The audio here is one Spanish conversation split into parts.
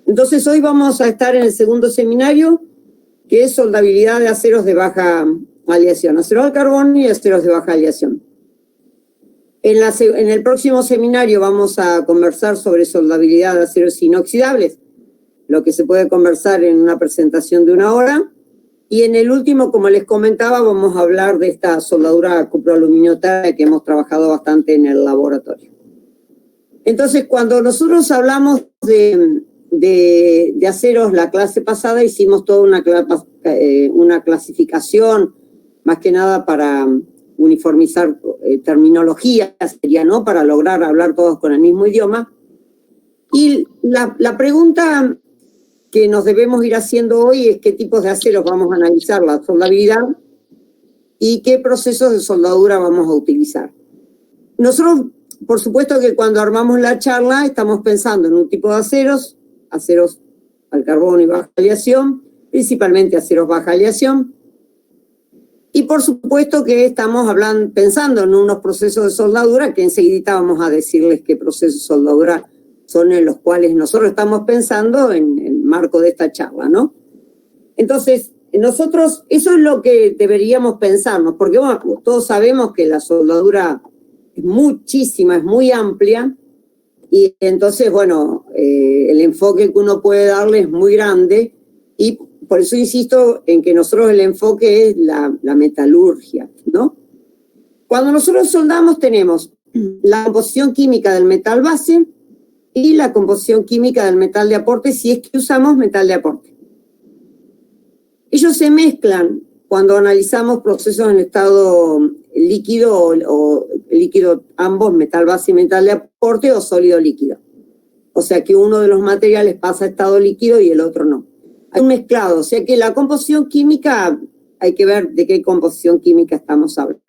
Entonces hoy vamos a estar en el segundo seminario, que es soldabilidad de aceros de baja aleación, aceros al carbón y aceros de baja aleación. En el próximo seminario vamos a conversar sobre soldabilidad de aceros inoxidables, lo que se puede conversar en una presentación de 1 hora. Y en el último, como les comentaba, vamos a hablar de esta soldadura cuproaluminio-tártara que hemos trabajado bastante en el laboratorio. Entonces, cuando nosotros hablamos de aceros, la clase pasada hicimos toda una clasificación, más que nada para uniformizar terminología, sería, ¿no? Para lograr hablar todos con el mismo idioma. Y la pregunta que nos debemos ir haciendo hoy es qué tipos de aceros vamos a analizar, la soldabilidad, y qué procesos de soldadura vamos a utilizar. Nosotros, por supuesto que cuando armamos la charla estamos pensando en un tipo de aceros al carbón y baja aleación, principalmente aceros baja aleación, y por supuesto que estamos pensando en unos procesos de soldadura que enseguida vamos a decirles qué procesos de soldadura son en los cuales nosotros estamos pensando en el marco de esta charla, ¿no? Entonces, nosotros, eso es lo que deberíamos pensarnos, porque bueno, todos sabemos que la soldadura es muchísima, es muy amplia, y entonces, bueno, el enfoque que uno puede darle es muy grande, y por eso insisto en que nosotros el enfoque es la metalurgia, ¿no? Cuando nosotros soldamos tenemos la composición química del metal base y la composición química del metal de aporte, si es que usamos metal de aporte. Ellos se mezclan cuando analizamos procesos en estado líquido o líquido, ambos, metal base y metal de aporte, o sólido líquido. O sea que uno de los materiales pasa a estado líquido y el otro no. Hay un mezclado, o sea que la composición química, hay que ver de qué composición química estamos hablando.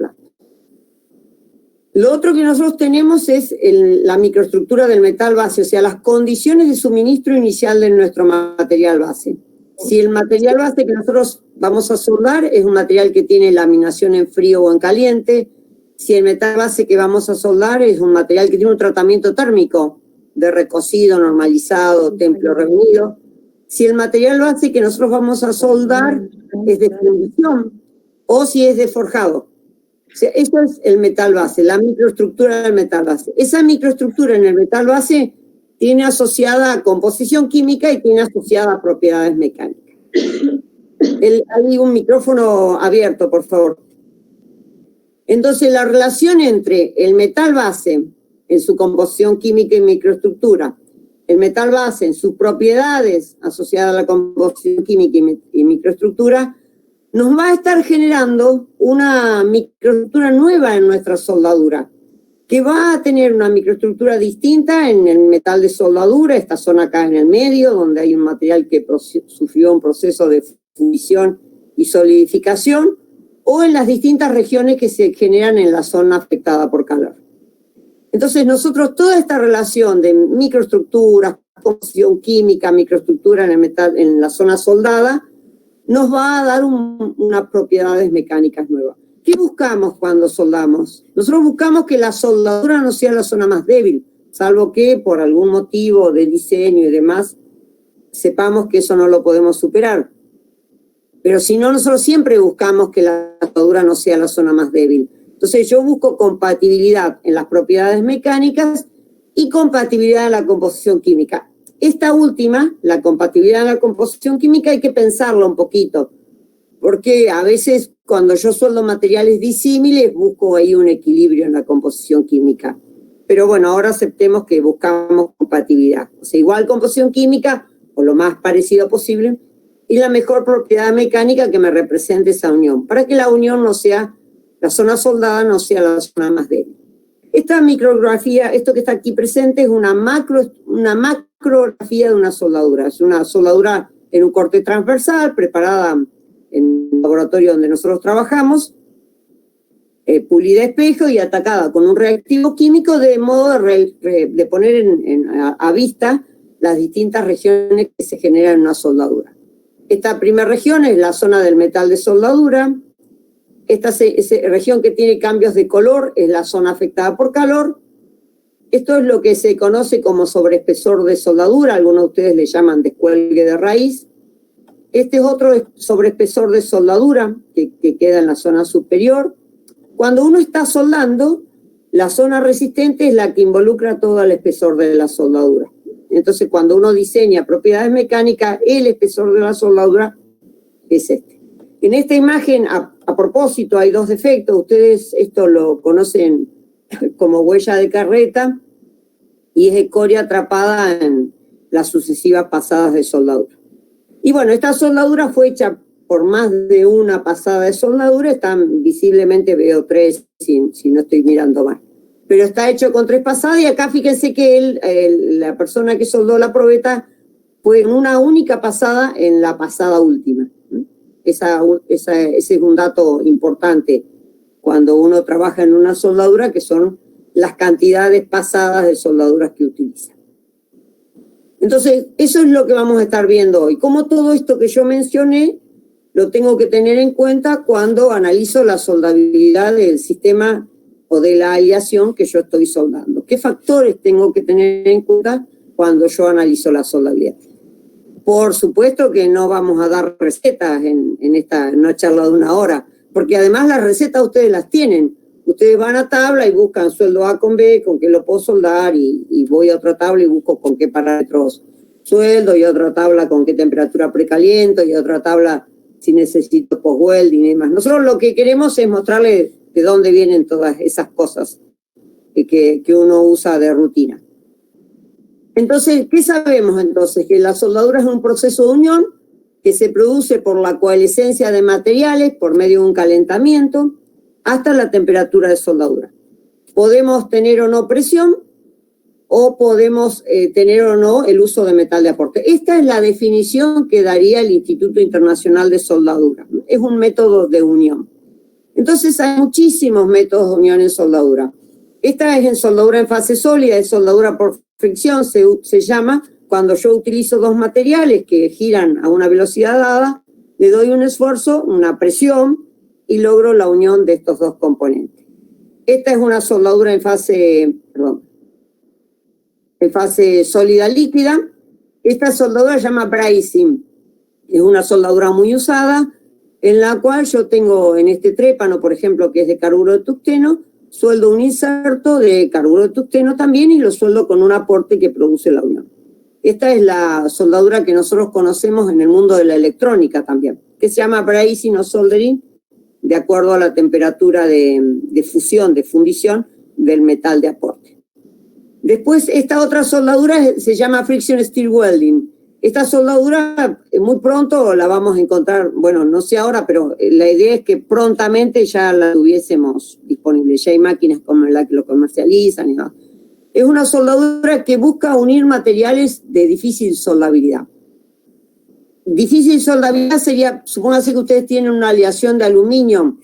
Lo otro que nosotros tenemos es la microestructura del metal base, o sea, las condiciones de suministro inicial de nuestro material base. Si el material base que nosotros vamos a soldar es un material que tiene laminación en frío o en caliente, si el metal base que vamos a soldar es un material que tiene un tratamiento térmico de recocido, normalizado, templo revenido, si el material base que nosotros vamos a soldar es de fundición o si es de forjado. O sea, eso es el metal base, la microestructura del metal base. Esa microestructura en el metal base tiene asociada composición química y tiene asociada propiedades mecánicas. Hay un micrófono abierto, por favor. Entonces, la relación entre el metal base en su composición química y microestructura, el metal base en sus propiedades asociadas a la composición química y microestructura, nos va a estar generando una microestructura nueva en nuestra soldadura, que va a tener una microestructura distinta en el metal de soldadura, esta zona acá en el medio, donde hay un material que sufrió un proceso de fundición y solidificación, o en las distintas regiones que se generan en la zona afectada por calor. Entonces nosotros toda esta relación de microestructuras, composición química, microestructura en el metal, en la zona soldada, nos va a dar unas propiedades mecánicas nuevas. ¿Qué buscamos cuando soldamos? Nosotros buscamos que la soldadura no sea la zona más débil, salvo que por algún motivo de diseño y demás, sepamos que eso no lo podemos superar. Pero si no, nosotros siempre buscamos que la soldadura no sea la zona más débil. Entonces yo busco compatibilidad en las propiedades mecánicas y compatibilidad en la composición química. Esta última, la compatibilidad en la composición química, hay que pensarlo un poquito, porque a veces cuando yo sueldo materiales disímiles busco ahí un equilibrio en la composición química. Pero bueno, ahora aceptemos que buscamos compatibilidad. O sea, igual composición química o lo más parecido posible y la mejor propiedad mecánica que me represente esa unión, para que la unión no sea, la zona soldada no sea la zona más débil. Esta micrografía, esto que está aquí presente, es una macrografía de una soldadura. Es una soldadura en un corte transversal, preparada en el laboratorio donde nosotros trabajamos, pulida a espejo y atacada con un reactivo químico de modo de poner a vista las distintas regiones que se generan en una soldadura. Esta primera región es la zona del metal de soldadura. Esta región que tiene cambios de color es la zona afectada por calor. Esto es lo que se conoce como sobreespesor de soldadura, algunos de ustedes le llaman descuelgue de raíz. Este es otro sobreespesor de soldadura que queda en la zona superior. Cuando uno está soldando, la zona resistente es la que involucra todo el espesor de la soldadura. Entonces, cuando uno diseña propiedades mecánicas, el espesor de la soldadura es este. En esta imagen, a propósito, hay dos defectos. Ustedes esto lo conocen como huella de carreta y es escoria atrapada en las sucesivas pasadas de soldadura. Y bueno, esta soldadura fue hecha por más de una pasada de soldadura, están visiblemente, veo 3, si no estoy mirando mal. Pero está hecho con 3 pasadas y acá fíjense que la persona que soldó la probeta fue en una única pasada en la pasada última. Ese es un dato importante cuando uno trabaja en una soldadura, que son las cantidades pasadas de soldaduras que utiliza. Entonces, eso es lo que vamos a estar viendo hoy. Como todo esto que yo mencioné, lo tengo que tener en cuenta cuando analizo la soldabilidad del sistema o de la aleación que yo estoy soldando. ¿Qué factores tengo que tener en cuenta cuando yo analizo la soldabilidad? Por supuesto que no vamos a dar recetas en esta charla de 1 hora, porque además las recetas ustedes las tienen. Ustedes van a tabla y buscan sueldo A con B, con qué lo puedo soldar, y voy a otra tabla y busco con qué parámetros sueldo, y otra tabla con qué temperatura precaliento, y otra tabla si necesito post-welding y demás. Nosotros lo que queremos es mostrarles de dónde vienen todas esas cosas que uno usa de rutina. Entonces, ¿qué sabemos entonces? Que la soldadura es un proceso de unión que se produce por la coalescencia de materiales por medio de un calentamiento hasta la temperatura de soldadura. Podemos tener o no presión, o podemos tener o no el uso de metal de aporte. Esta es la definición que daría el Instituto Internacional de Soldadura. Es un método de unión. Entonces hay muchísimos métodos de unión en soldadura. Esta es en soldadura en fase sólida, es soldadura por fricción, se llama cuando yo utilizo 2 materiales que giran a una velocidad dada, le doy un esfuerzo, una presión, y logro la unión de estos 2 componentes. Esta es una soldadura en fase sólida líquida. Esta soldadura se llama brazing. Es una soldadura muy usada, en la cual yo tengo en este trépano, por ejemplo, que es de carburo de tungsteno, sueldo un inserto de carburo de tungsteno también y lo sueldo con un aporte que produce la unión. Esta es la soldadura que nosotros conocemos en el mundo de la electrónica también, que se llama brazing o soldering, de acuerdo a la temperatura de fusión, de fundición del metal de aporte. Después, esta otra soldadura se llama friction steel welding. Esta soldadura muy pronto la vamos a encontrar, bueno, no sé ahora, pero la idea es que prontamente ya la tuviésemos disponible. Ya hay máquinas como la que lo comercializan y demás. Es una soldadura que busca unir materiales de difícil soldabilidad. Difícil soldabilidad sería, supóngase que ustedes tienen una aleación de aluminio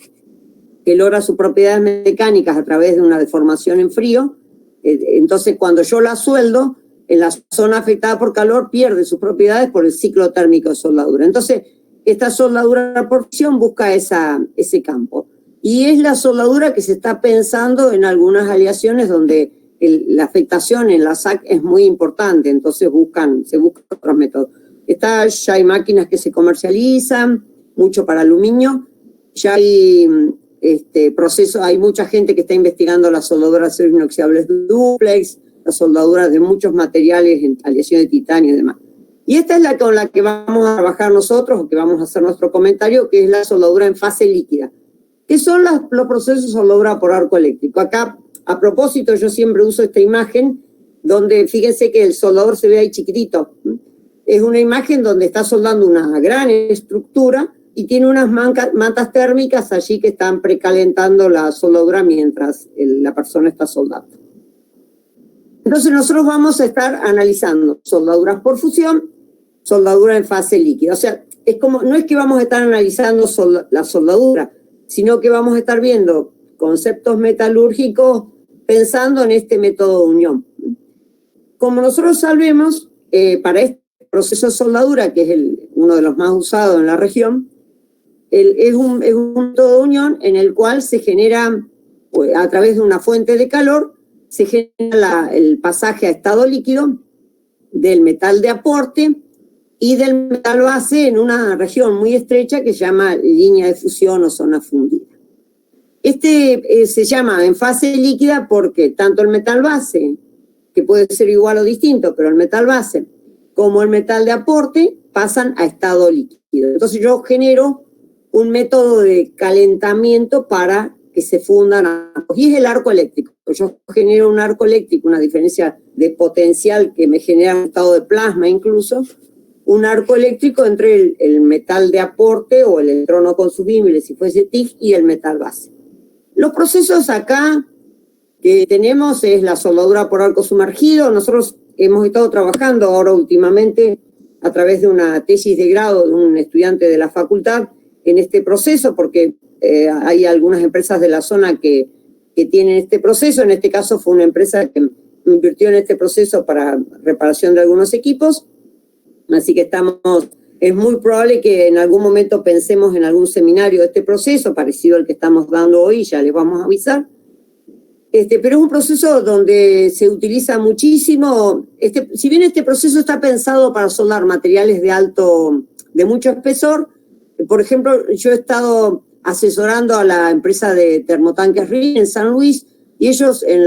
que logra sus propiedades mecánicas a través de una deformación en frío. Entonces, cuando yo la sueldo, en la zona afectada por calor pierde sus propiedades por el ciclo térmico de soldadura. Entonces, esta soldadura por fricción busca ese campo. Y es la soldadura que se está pensando en algunas aleaciones donde la afectación en la SAC es muy importante, entonces se buscan otros métodos. Ya hay máquinas que se comercializan, mucho para aluminio, ya hay hay mucha gente que está investigando las soldaduras inoxidables duplex, las soldaduras de muchos materiales, en aleación de titanio y demás. Y esta es la con la que vamos a trabajar nosotros, o que vamos a hacer nuestro comentario, que es la soldadura en fase líquida, que son los procesos de soldadura por arco eléctrico. Acá, a propósito, yo siempre uso esta imagen, donde fíjense que el soldador se ve ahí chiquitito. Es una imagen donde está soldando una gran estructura y tiene unas mantas térmicas allí que están precalentando la soldadura mientras la persona está soldando. Entonces nosotros vamos a estar analizando soldaduras por fusión, soldadura en fase líquida. O sea, no es que vamos a estar analizando la soldadura, sino que vamos a estar viendo conceptos metalúrgicos pensando en este método de unión. Como nosotros sabemos, para este proceso de soldadura, que es uno de los más usados en la región, es un método de unión en el cual se genera, pues, a través de una fuente de calor, se genera el pasaje a estado líquido del metal de aporte y del metal base en una región muy estrecha que se llama línea de fusión o zona fundida. Se llama en fase líquida porque tanto el metal base, que puede ser igual o distinto, pero el metal base como el metal de aporte pasan a estado líquido. Entonces yo genero un método de calentamiento para que se fundan ambos. Y es el arco eléctrico. Yo genero un arco eléctrico, una diferencia de potencial que me genera un estado de plasma incluso, un arco eléctrico entre el metal de aporte o el electrono consumible, si fuese TIC, y el metal base. Los procesos acá que tenemos es la soldadura por arco sumergido. Nosotros hemos estado trabajando ahora últimamente a través de una tesis de grado de un estudiante de la facultad en este proceso, porque hay algunas empresas de la zona que tienen este proceso. En este caso fue una empresa que invirtió en este proceso para reparación de algunos equipos, así que es muy probable que en algún momento pensemos en algún seminario de este proceso, parecido al que estamos dando hoy, ya les vamos a avisar. Pero es un proceso donde se utiliza muchísimo, si bien este proceso está pensado para soldar materiales de mucho espesor, por ejemplo, yo he estado asesorando a la empresa de termotanques RIN en San Luis, y ellos en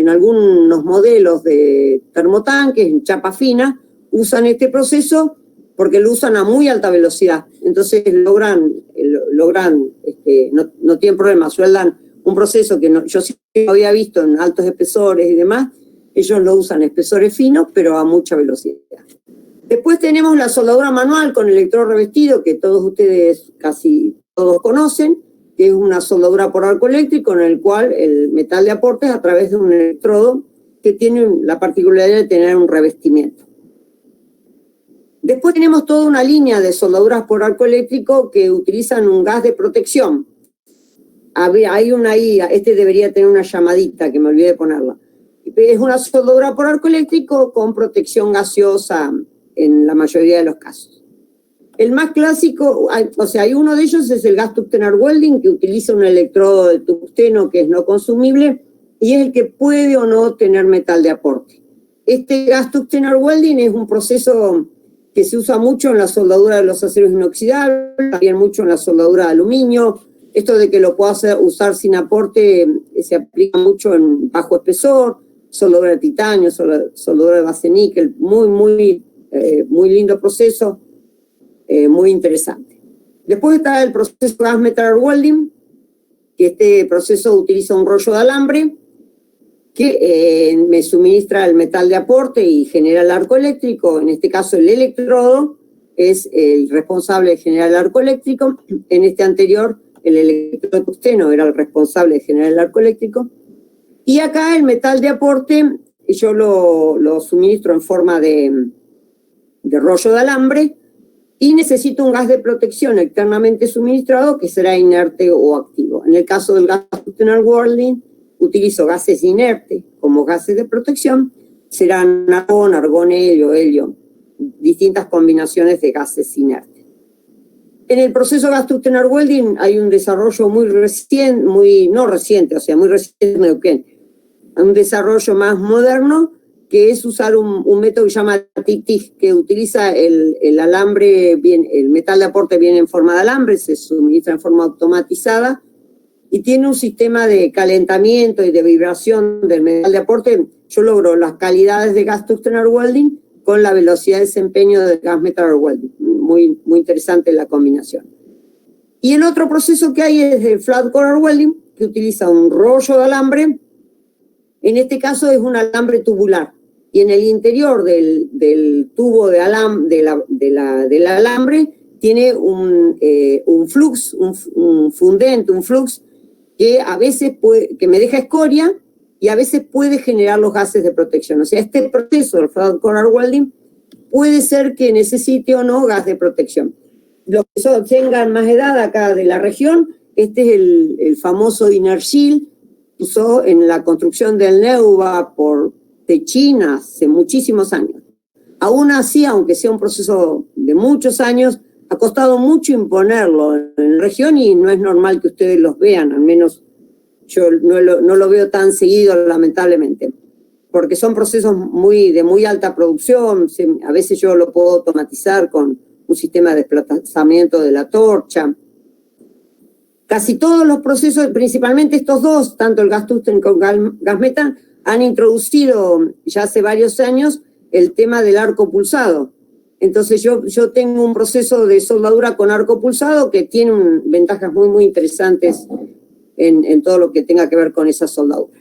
algunos modelos de termotanques, en chapa fina, usan este proceso porque lo usan a muy alta velocidad. Entonces logran no tienen problema, sueldan un proceso que yo sí había visto en altos espesores y demás. Ellos lo usan en espesores finos, pero a mucha velocidad. Después tenemos la soldadura manual con electrodo revestido, que todos ustedes casi todos conocen, que es una soldadura por arco eléctrico en el cual el metal de aporte es a través de un electrodo que tiene la particularidad de tener un revestimiento. Después tenemos toda una línea de soldaduras por arco eléctrico que utilizan un gas de protección. Hay una ahí, debería tener una llamadita que me olvidé de ponerla. Es una soldadura por arco eléctrico con protección gaseosa en la mayoría de los casos. El más clásico, hay uno de ellos, es el gas tungsten welding, que utiliza un electrodo de tungsteno que es no consumible y es el que puede o no tener metal de aporte. Este gas tungsten welding es un proceso que se usa mucho en la soldadura de los aceros inoxidables, también mucho en la soldadura de aluminio. Esto de que lo pueda usar sin aporte se aplica mucho en bajo espesor, soldadura de titanio, soldadura de base níquel, muy lindo proceso, muy interesante. Después está el proceso gas metal welding, que este proceso utiliza un rollo de alambre que me suministra el metal de aporte y genera el arco eléctrico. En este caso el electrodo es el responsable de generar el arco eléctrico. En este anterior el electrodo tungsteno era el responsable de generar el arco eléctrico. Y acá el metal de aporte yo lo suministro en forma de rollo de alambre y necesito un gas de protección externamente suministrado que será inerte o activo. En el caso del gas tungsten welding, utilizo gases inertes como gases de protección, serán argón, helio, distintas combinaciones de gases inertes. En el proceso gas tungsten welding hay un desarrollo muy reciente, muy reciente, un desarrollo más moderno, que es usar un método que se llama TIC, que utiliza el alambre, el metal de aporte viene en forma de alambre, se suministra en forma automatizada, y tiene un sistema de calentamiento y de vibración del metal de aporte. Yo logro las calidades de gas tungsten welding con la velocidad de desempeño del gas metal welding. Muy interesante la combinación. Y el otro proceso que hay es el flat core welding, que utiliza un rollo de alambre. En este caso es un alambre tubular. Y en el interior del tubo del alambre tiene un flux, un fundente, un flux, que a veces que me deja escoria y a veces puede generar los gases de protección. O sea, este proceso del flat core welding puede ser que necesite o no gas de protección. Los que tengan más edad acá de la región, este es el famoso inner shield, usó en la construcción del NEUBA de China hace muchísimos años. Aún así, aunque sea un proceso de muchos años, ha costado mucho imponerlo en la región y no es normal que ustedes los vean, al menos yo no lo veo tan seguido, lamentablemente, porque son procesos de muy alta producción. A veces yo lo puedo automatizar con un sistema de desplazamiento de la torcha. Casi todos los procesos, principalmente estos dos, tanto el gas tungsten como el gas metán, han introducido ya hace varios años el tema del arco pulsado. Entonces yo tengo un proceso de soldadura con arco pulsado que tiene ventajas muy, muy interesantes en todo lo que tenga que ver con esa soldadura.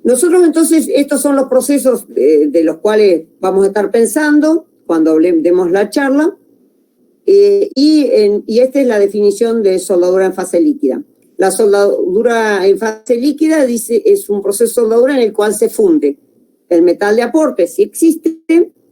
Nosotros entonces, estos son los procesos de los cuales vamos a estar pensando cuando demos la charla. Y esta es la definición de soldadura en fase líquida. La soldadura en fase líquida es un proceso de soldadura en el cual se funde el metal de aporte, si existe,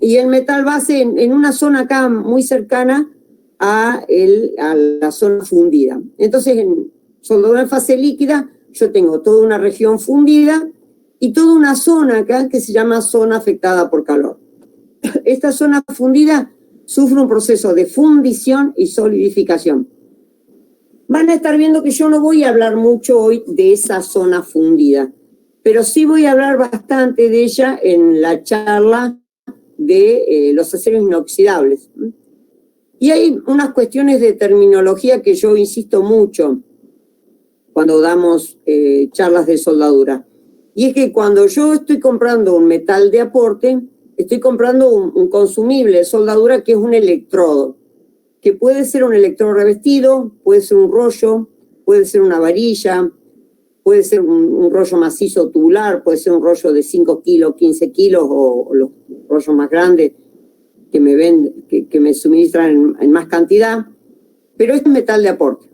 y el metal base en una zona acá muy cercana a la zona fundida. Entonces, en soldadura en fase líquida, yo tengo toda una región fundida y toda una zona acá que se llama zona afectada por calor. Esta zona fundida sufre un proceso de fundición y solidificación. Van a estar viendo que yo no voy a hablar mucho hoy de esa zona fundida, pero sí voy a hablar bastante de ella en la charla de los aceros inoxidables. Y hay unas cuestiones de terminología que yo insisto mucho cuando damos charlas de soldadura. Y es que cuando yo estoy comprando un metal de aporte, estoy comprando un consumible de soldadura que es un electrodo, que puede ser un electrodo revestido, puede ser un rollo, puede ser una varilla, puede ser un rollo macizo tubular, puede ser un rollo de 5 kilos, 15 kilos o los rollos más grandes que me suministran en más cantidad, pero es metal de aporte.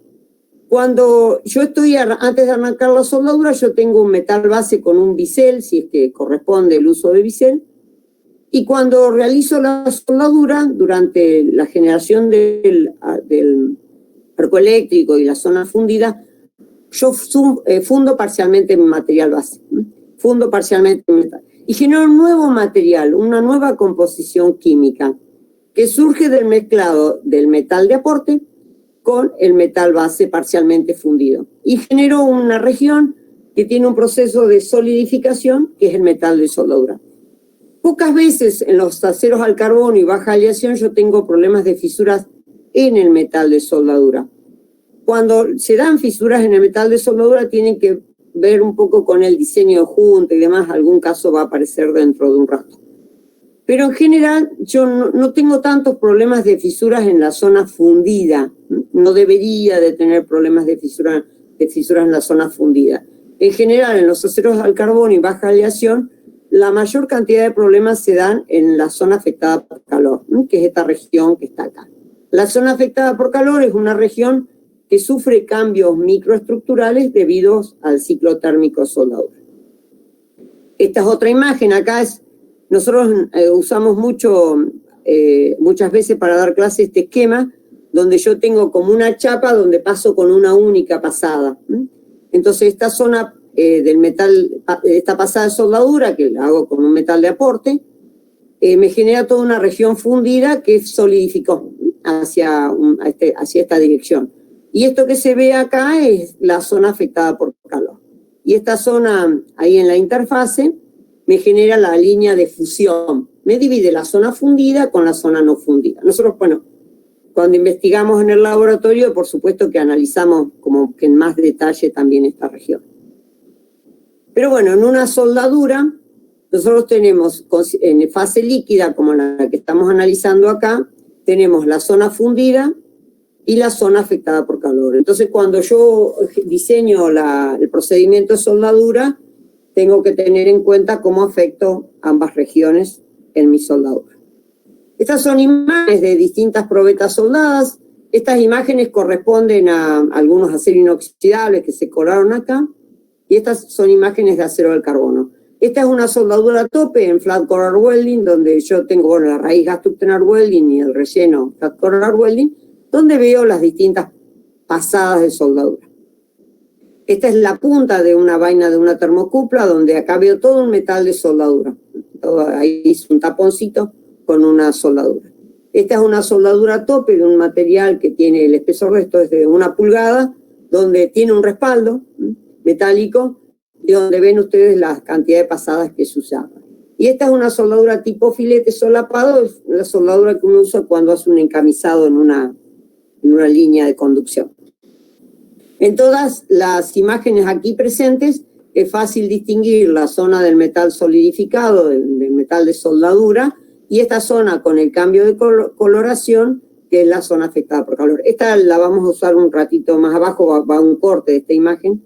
Cuando yo antes de arrancar la soldadura, yo tengo un metal base con un bisel, si es que corresponde el uso de bisel. Y cuando realizo la soldadura, durante la generación del arco eléctrico y la zona fundida, yo fundo parcialmente mi material base. Fundo parcialmente mi metal. Y genero un nuevo material, una nueva composición química, que surge del mezclado del metal de aporte con el metal base parcialmente fundido. Y genero una región que tiene un proceso de solidificación, que es el metal de soldadura. Pocas veces en los aceros al carbono y baja aleación yo tengo problemas de fisuras en el metal de soldadura. Cuando se dan fisuras en el metal de soldadura tienen que ver un poco con el diseño de junta y demás, algún caso va a aparecer dentro de un rato. Pero en general yo no tengo tantos problemas de fisuras en la zona fundida, no debería de tener problemas de fisuras en la zona fundida. En general en los aceros al carbono y baja aleación la mayor cantidad de problemas se dan en la zona afectada por calor, que es esta región que está acá. La zona afectada por calor es una región que sufre cambios microestructurales debido al ciclo térmico de soldadura. Esta es otra imagen, nosotros usamos muchas veces para dar clases este esquema, donde yo tengo como una chapa donde paso con una única pasada. Entonces esta zona del metal, esta pasada de soldadura, que la hago con un metal de aporte, me genera toda una región fundida que solidificó hacia esta dirección. Y esto que se ve acá es la zona afectada por calor. Y esta zona ahí en la interfase me genera la línea de fusión. Me divide la zona fundida con la zona no fundida. Nosotros, cuando investigamos en el laboratorio, por supuesto que analizamos como que en más detalle también esta región. Pero en una soldadura, nosotros tenemos en fase líquida, como la que estamos analizando acá, tenemos la zona fundida y la zona afectada por calor. Entonces, cuando yo diseño el procedimiento de soldadura, tengo que tener en cuenta cómo afecto ambas regiones en mi soldadura. Estas son imágenes de distintas probetas soldadas. Estas imágenes corresponden a algunos aceros inoxidables que se colaron acá. Y estas son imágenes de acero al carbono. Esta es una soldadura a tope en flat core arc welding, donde yo tengo la raíz gas tungsten arc welding y el relleno flat core arc welding, donde veo las distintas pasadas de soldadura. Esta es la punta de una vaina de una termocupla, donde acá veo todo un metal de soldadura. Ahí es un taponcito con una soldadura. Esta es una soldadura a tope de un material que tiene el espesor de esto es de 1 pulgada, donde tiene un respaldo. metálico, y donde ven ustedes la cantidad de pasadas que se usaban. Y esta es una soldadura tipo filete solapado, es la soldadura que uno usa cuando hace un encamisado en una línea de conducción. En todas las imágenes aquí presentes es fácil distinguir la zona del metal solidificado, del metal de soldadura, y esta zona con el cambio de coloración, que es la zona afectada por calor. Esta la vamos a usar un ratito más abajo, va un corte de esta imagen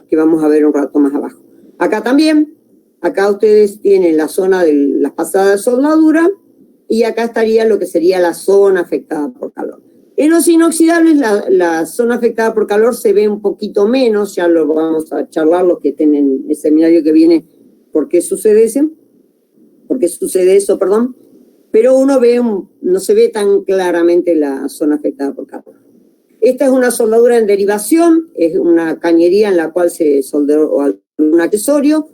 que vamos a ver un rato más abajo. Acá también, acá ustedes tienen la zona de las pasadas de soldadura y acá estaría lo que sería la zona afectada por calor. En los inoxidables la zona afectada por calor se ve un poquito menos, ya lo vamos a charlar los que tienen el seminario que viene, por qué sucede eso, perdón. Pero uno ve, no se ve tan claramente la zona afectada por calor. Esta es una soldadura en derivación, es una cañería en la cual se solderó un accesorio,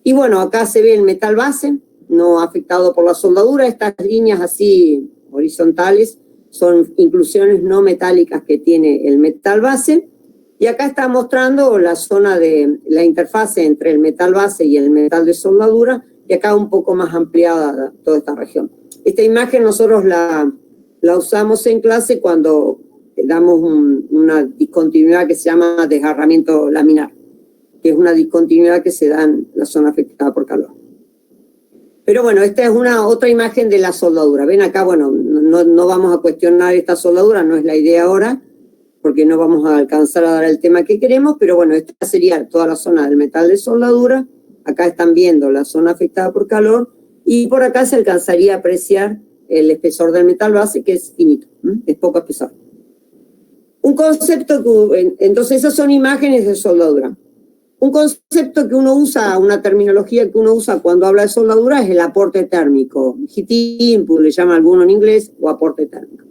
y bueno, acá se ve el metal base, no afectado por la soldadura. Estas líneas así horizontales son inclusiones no metálicas que tiene el metal base, y acá está mostrando la zona de la interfase entre el metal base y el metal de soldadura, y acá un poco más ampliada toda esta región. Esta imagen nosotros la usamos en clase cuando damos una discontinuidad que se llama desgarramiento laminar, que es una discontinuidad que se da en la zona afectada por calor. Pero bueno, esta es otra imagen de la soldadura. Ven acá, bueno, no vamos a cuestionar esta soldadura, no es la idea ahora, porque no vamos a alcanzar a dar el tema que queremos, pero bueno, esta sería toda la zona del metal de soldadura. Acá están viendo la zona afectada por calor, y por acá se alcanzaría a apreciar el espesor del metal base, que es finito, es poco espesor. Un concepto entonces esas son imágenes de soldadura. Un concepto que uno usa, una terminología que uno usa cuando habla de soldadura es el aporte térmico. Heat input le llama alguno en inglés, o aporte térmico.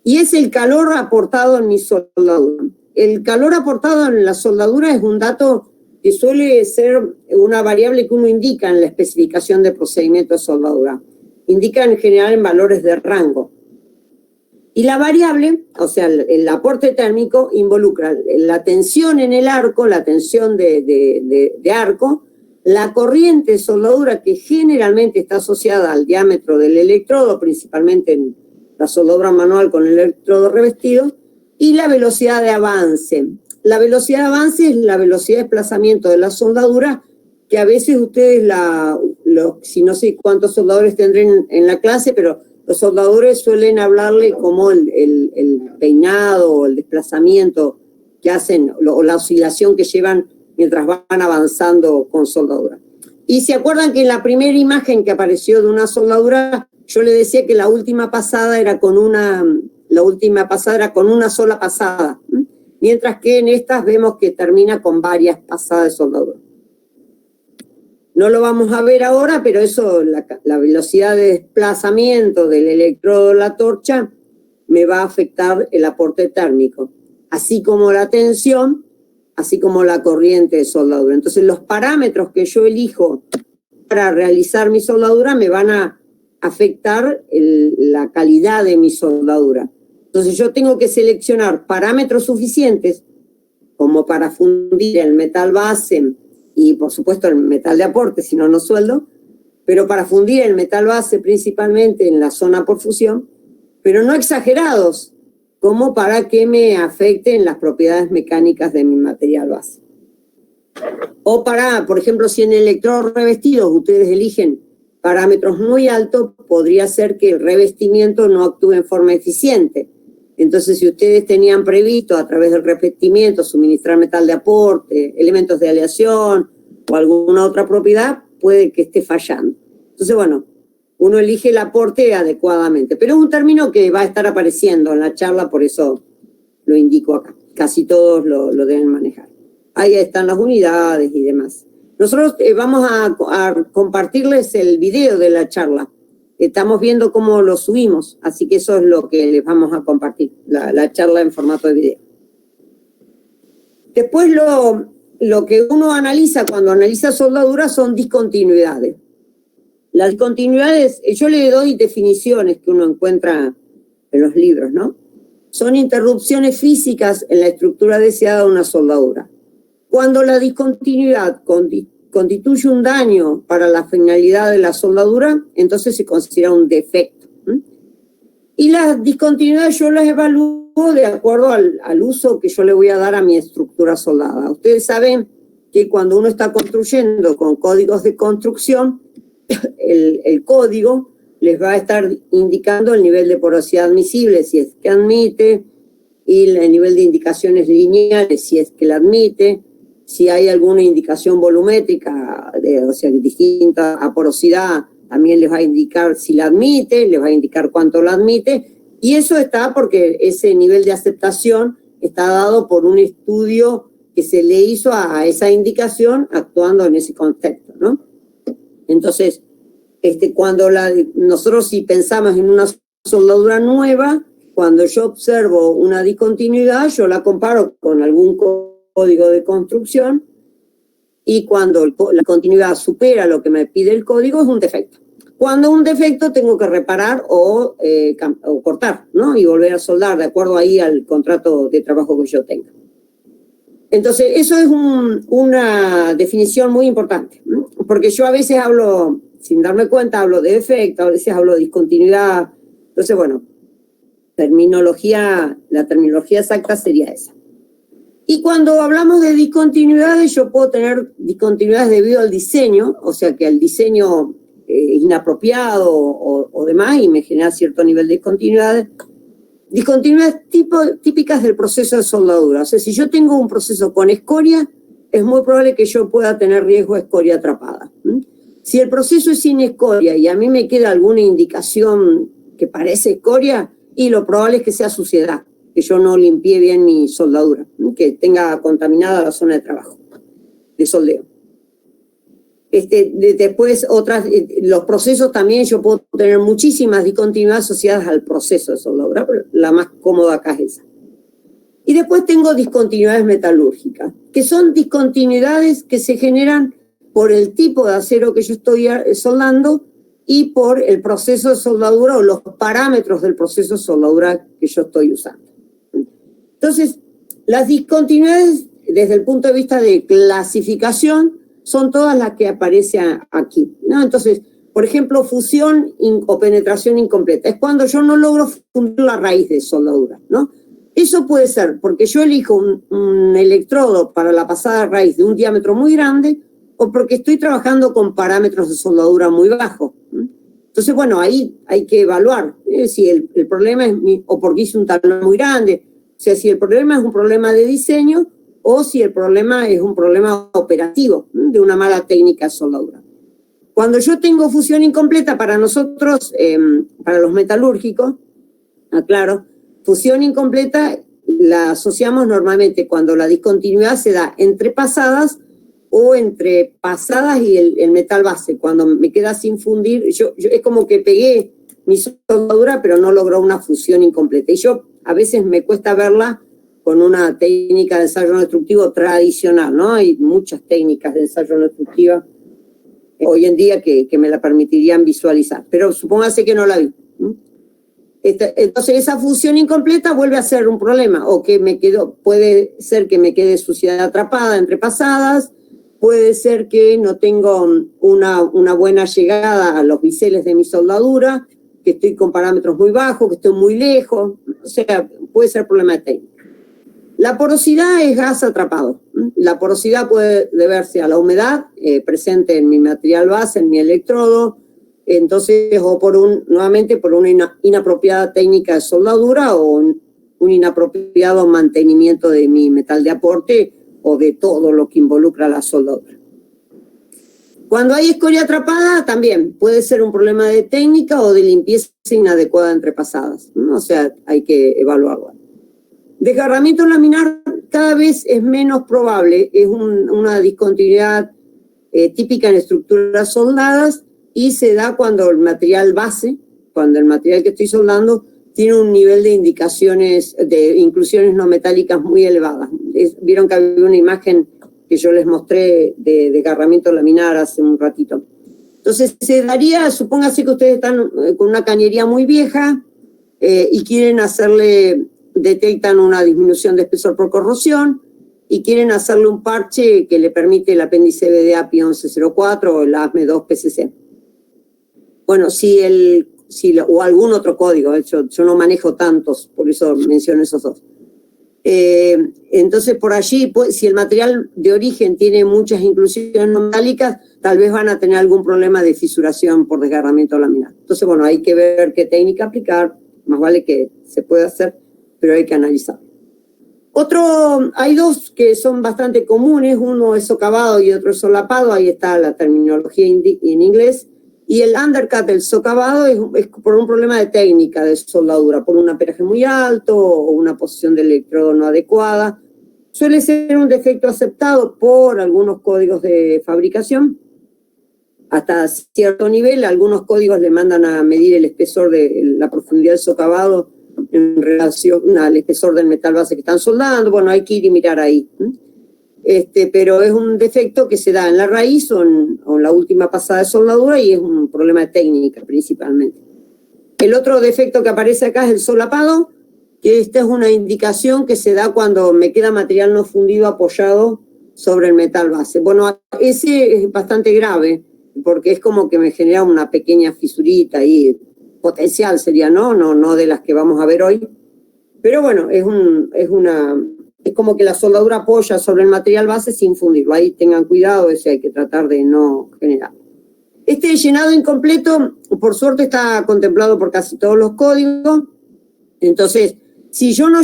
Y es el calor aportado en mi soldadura. El calor aportado en la soldadura es un dato que suele ser una variable que uno indica en la especificación de procedimiento de soldadura. Indica en general en valores de rango. Y la variable, o sea, el aporte térmico involucra la tensión en el arco, la tensión de arco, la corriente de soldadura que generalmente está asociada al diámetro del electrodo, principalmente en la soldadura manual con el electrodo revestido, y la velocidad de avance. La velocidad de avance es la velocidad de desplazamiento de la soldadura, que a veces ustedes, si no sé cuántos soldadores tendrán en la clase, pero los soldadores suelen hablarle como el peinado o el desplazamiento que hacen, o la oscilación que llevan mientras van avanzando con soldadura. Y se acuerdan que en la primera imagen que apareció de una soldadura, yo le decía que la última pasada era con una sola pasada, mientras que en estas vemos que termina con varias pasadas de soldadura. No lo vamos a ver ahora, pero eso, la velocidad de desplazamiento del electrodo de la torcha me va a afectar el aporte térmico, así como la tensión, así como la corriente de soldadura. Entonces los parámetros que yo elijo para realizar mi soldadura me van a afectar la calidad de mi soldadura. Entonces yo tengo que seleccionar parámetros suficientes como para fundir el metal base y por supuesto el metal de aporte, si no, no sueldo, pero para fundir el metal base principalmente en la zona por fusión, pero no exagerados, como para que me afecten las propiedades mecánicas de mi material base. O para, por ejemplo, si en electrodos revestidos ustedes eligen parámetros muy altos, podría ser que el revestimiento no actúe en forma eficiente. Entonces, si ustedes tenían previsto a través del revestimiento suministrar metal de aporte, elementos de aleación o alguna otra propiedad, puede que esté fallando. Entonces, bueno, uno elige el aporte adecuadamente. Pero es un término que va a estar apareciendo en la charla, por eso lo indico acá. Casi todos lo deben manejar. Ahí están las unidades y demás. Nosotros vamos a compartirles el video de la charla. Estamos viendo cómo lo subimos, así que eso es lo que les vamos a compartir, la charla en formato de video. Después lo que uno analiza cuando analiza soldadura son discontinuidades. Las discontinuidades, yo le doy definiciones que uno encuentra en los libros, ¿no? Son interrupciones físicas en la estructura deseada de una soldadura. Cuando la discontinuidad constituye un daño para la finalidad de la soldadura, entonces se considera un defecto. Y las discontinuidades yo las evalúo de acuerdo al uso que yo le voy a dar a mi estructura soldada. Ustedes saben que cuando uno está construyendo con códigos de construcción, el código les va a estar indicando el nivel de porosidad admisible, si es que admite, y el nivel de indicaciones lineales, si es que la admite, si hay alguna indicación volumétrica, o sea, distinta a porosidad, también les va a indicar si la admite, les va a indicar cuánto la admite, y eso está porque ese nivel de aceptación está dado por un estudio que se le hizo a esa indicación actuando en ese contexto, ¿no? Entonces, cuando nosotros si pensamos en una soldadura nueva, cuando yo observo una discontinuidad, yo la comparo con algún código de construcción, y cuando la continuidad supera lo que me pide el código es un defecto. Cuando un defecto tengo que reparar o cortar, ¿no? Y volver a soldar de acuerdo ahí al contrato de trabajo que yo tenga. Entonces, eso es una definición muy importante, ¿no? Porque yo a veces hablo, sin darme cuenta, hablo de defecto, a veces hablo de discontinuidad. Entonces, bueno, la terminología exacta sería esa. Y cuando hablamos de discontinuidades, yo puedo tener discontinuidades debido al diseño, o sea que el diseño es inapropiado o demás, y me genera cierto nivel de discontinuidades. Discontinuidades típicas del proceso de soldadura. O sea, si yo tengo un proceso con escoria, es muy probable que yo pueda tener riesgo de escoria atrapada. Si el proceso es sin escoria y a mí me queda alguna indicación que parece escoria, y lo probable es que sea suciedad, que yo no limpié bien mi soldadura, que tenga contaminada la zona de trabajo, de soldeo. Después, los procesos también, yo puedo tener muchísimas discontinuidades asociadas al proceso de soldadura, pero la más cómoda acá es esa. Y después tengo discontinuidades metalúrgicas, que son discontinuidades que se generan por el tipo de acero que yo estoy soldando y por el proceso de soldadura o los parámetros del proceso de soldadura que yo estoy usando. Entonces, las discontinuidades desde el punto de vista de clasificación son todas las que aparecen aquí, ¿no? Entonces, por ejemplo, fusión o penetración incompleta. Es cuando yo no logro fundir la raíz de soldadura, ¿no? Eso puede ser porque yo elijo un electrodo para la pasada de raíz de un diámetro muy grande o porque estoy trabajando con parámetros de soldadura muy bajos. Entonces, bueno, ahí hay que evaluar si el problema es o porque hice un tablón muy grande, o sea, si el problema es un problema de diseño o si el problema es un problema operativo, de una mala técnica de soldadura. Cuando yo tengo fusión incompleta, para nosotros, para los metalúrgicos, aclaro, fusión incompleta la asociamos normalmente cuando la discontinuidad se da entre pasadas o entre pasadas y el metal base. Cuando me queda sin fundir, yo es como que pegué mi soldadura, pero no logró una fusión incompleta. Y yo a veces me cuesta verla con una técnica de ensayo no destructivo tradicional, ¿no? Hay muchas técnicas de ensayo no destructiva hoy en día que me la permitirían visualizar, pero supóngase que no la vi. Entonces esa fusión incompleta vuelve a ser un problema, o que puede ser que me quede suciedad atrapada entre pasadas, puede ser que no tengo una buena llegada a los biseles de mi soldadura, que estoy con parámetros muy bajos, que estoy muy lejos, o sea, puede ser problema de técnica. La porosidad es gas atrapado. La porosidad puede deberse a la humedad presente en mi material base, en mi electrodo, entonces, o nuevamente por una inapropiada técnica de soldadura o un inapropiado mantenimiento de mi metal de aporte o de todo lo que involucra la soldadura. Cuando hay escoria atrapada, también puede ser un problema de técnica o de limpieza inadecuada entre pasadas, ¿no? O sea, hay que evaluarlo. Desgarramiento laminar cada vez es menos probable, es una discontinuidad típica en estructuras soldadas y se da cuando el material base, cuando el material que estoy soldando tiene un nivel de indicaciones, de inclusiones no metálicas muy elevadas. Vieron que había una imagen que yo les mostré de desgarramiento laminar hace un ratito. Entonces se daría, supóngase que ustedes están con una cañería muy vieja y quieren detectan una disminución de espesor por corrosión, y quieren hacerle un parche que le permite el apéndice BDAPI 1104 o el ASME2-PCC. Bueno, o algún otro código, yo no manejo tantos, por eso menciono esos dos. Entonces, por allí, pues, si el material de origen tiene muchas inclusiones no metálicas, tal vez van a tener algún problema de fisuración por desgarramiento laminar. Entonces, bueno, hay que ver qué técnica aplicar, más vale que se puede hacer, pero hay que analizar. Hay dos que son bastante comunes, uno es socavado y otro es solapado, ahí está la terminología en inglés, y el undercut, el socavado, es por un problema de técnica de soldadura, por un amperaje muy alto o una posición del electrodo no adecuada. Suele ser un defecto aceptado por algunos códigos de fabricación. Hasta cierto nivel, algunos códigos le mandan a medir el espesor de la profundidad del socavado en relación al espesor del metal base que están soldando. Bueno, hay que ir y mirar ahí. Pero es un defecto que se da en la raíz o en la última pasada de soldadura y es un problema de técnica principalmente. El otro defecto que aparece acá es el solapado, que esta es una indicación que se da cuando me queda material no fundido apoyado sobre el metal base. Bueno, ese es bastante grave porque es como que me genera una pequeña fisurita ahí, potencial sería, no de las que vamos a ver hoy. Pero bueno, es como que la soldadura apoya sobre el material base sin fundirlo. Ahí tengan cuidado, ese hay que tratar de no generar. Este llenado incompleto, por suerte, está contemplado por casi todos los códigos. Entonces, si yo no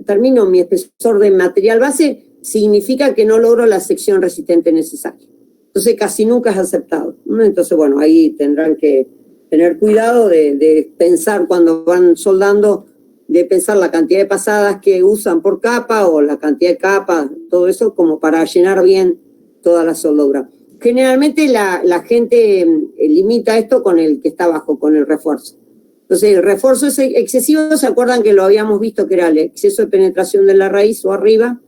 termino mi espesor de material base, significa que no logro la sección resistente necesaria. Entonces, casi nunca es aceptado. Entonces, bueno, ahí tendrán que tener cuidado de pensar cuando van soldando, de pensar la cantidad de pasadas que usan por capa o la cantidad de capas, todo eso como para llenar bien toda la soldadura. Generalmente la gente limita esto con el que está abajo, con el refuerzo. Entonces el refuerzo es excesivo, ¿se acuerdan que lo habíamos visto que era el exceso de penetración de la raíz o arriba?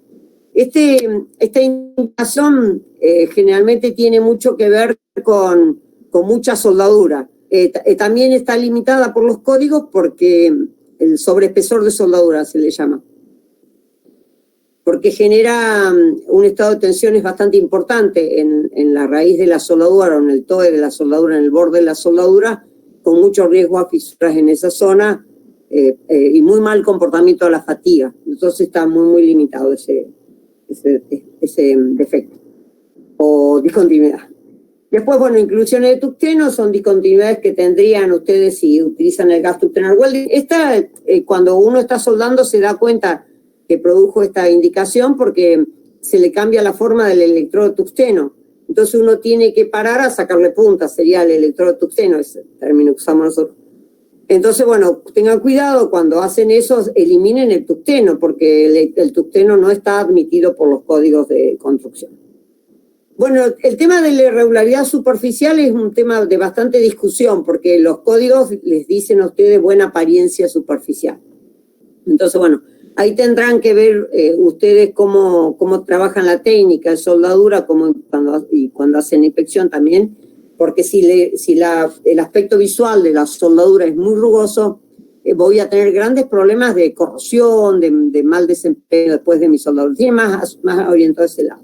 Esta indicación generalmente tiene mucho que ver con mucha soldadura. También está limitada por los códigos porque el sobreespesor de soldadura se le llama, porque genera un estado de tensiones bastante importante en la raíz de la soldadura o en el toe de la soldadura, en el borde de la soldadura, con mucho riesgo a fisuras en esa zona y muy mal comportamiento de la fatiga. Entonces está muy limitado ese defecto o discontinuidad. Después, bueno, inclusiones de tuxteno son discontinuidades que tendrían ustedes si utilizan el gas tuxtenal welding. Cuando uno está soldando se da cuenta que produjo esta indicación porque se le cambia la forma del electrodo de tuxteno. Entonces uno tiene que parar a sacarle punta, sería el electrodo de tuxteno, ese término que usamos nosotros. Entonces, bueno, tengan cuidado cuando hacen eso, eliminen el tuxteno, porque el tuxteno no está admitido por los códigos de construcción. Bueno, el tema de la irregularidad superficial es un tema de bastante discusión, porque los códigos les dicen a ustedes buena apariencia superficial. Entonces, bueno, ahí tendrán que ver ustedes cómo trabajan la técnica de soldadura cuando hacen inspección también, porque si el aspecto visual de la soldadura es muy rugoso, voy a tener grandes problemas de corrosión, de mal desempeño después de mi soldadura. Tiene más orientado a ese lado.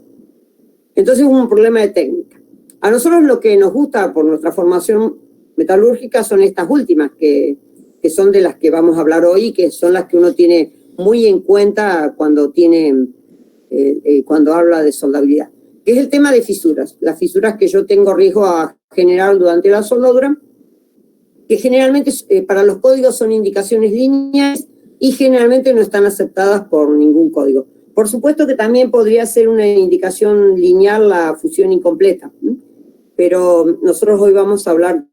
Entonces es un problema de técnica. A nosotros lo que nos gusta por nuestra formación metalúrgica son estas últimas, que son de las que vamos a hablar hoy, que son las que uno tiene muy en cuenta cuando habla de soldabilidad, que es el tema de fisuras. Las fisuras que yo tengo riesgo a generar durante la soldadura, que generalmente para los códigos son indicaciones lineales y generalmente no están aceptadas por ningún código. Por supuesto que también podría ser una indicación lineal la fusión incompleta, pero nosotros hoy vamos a hablar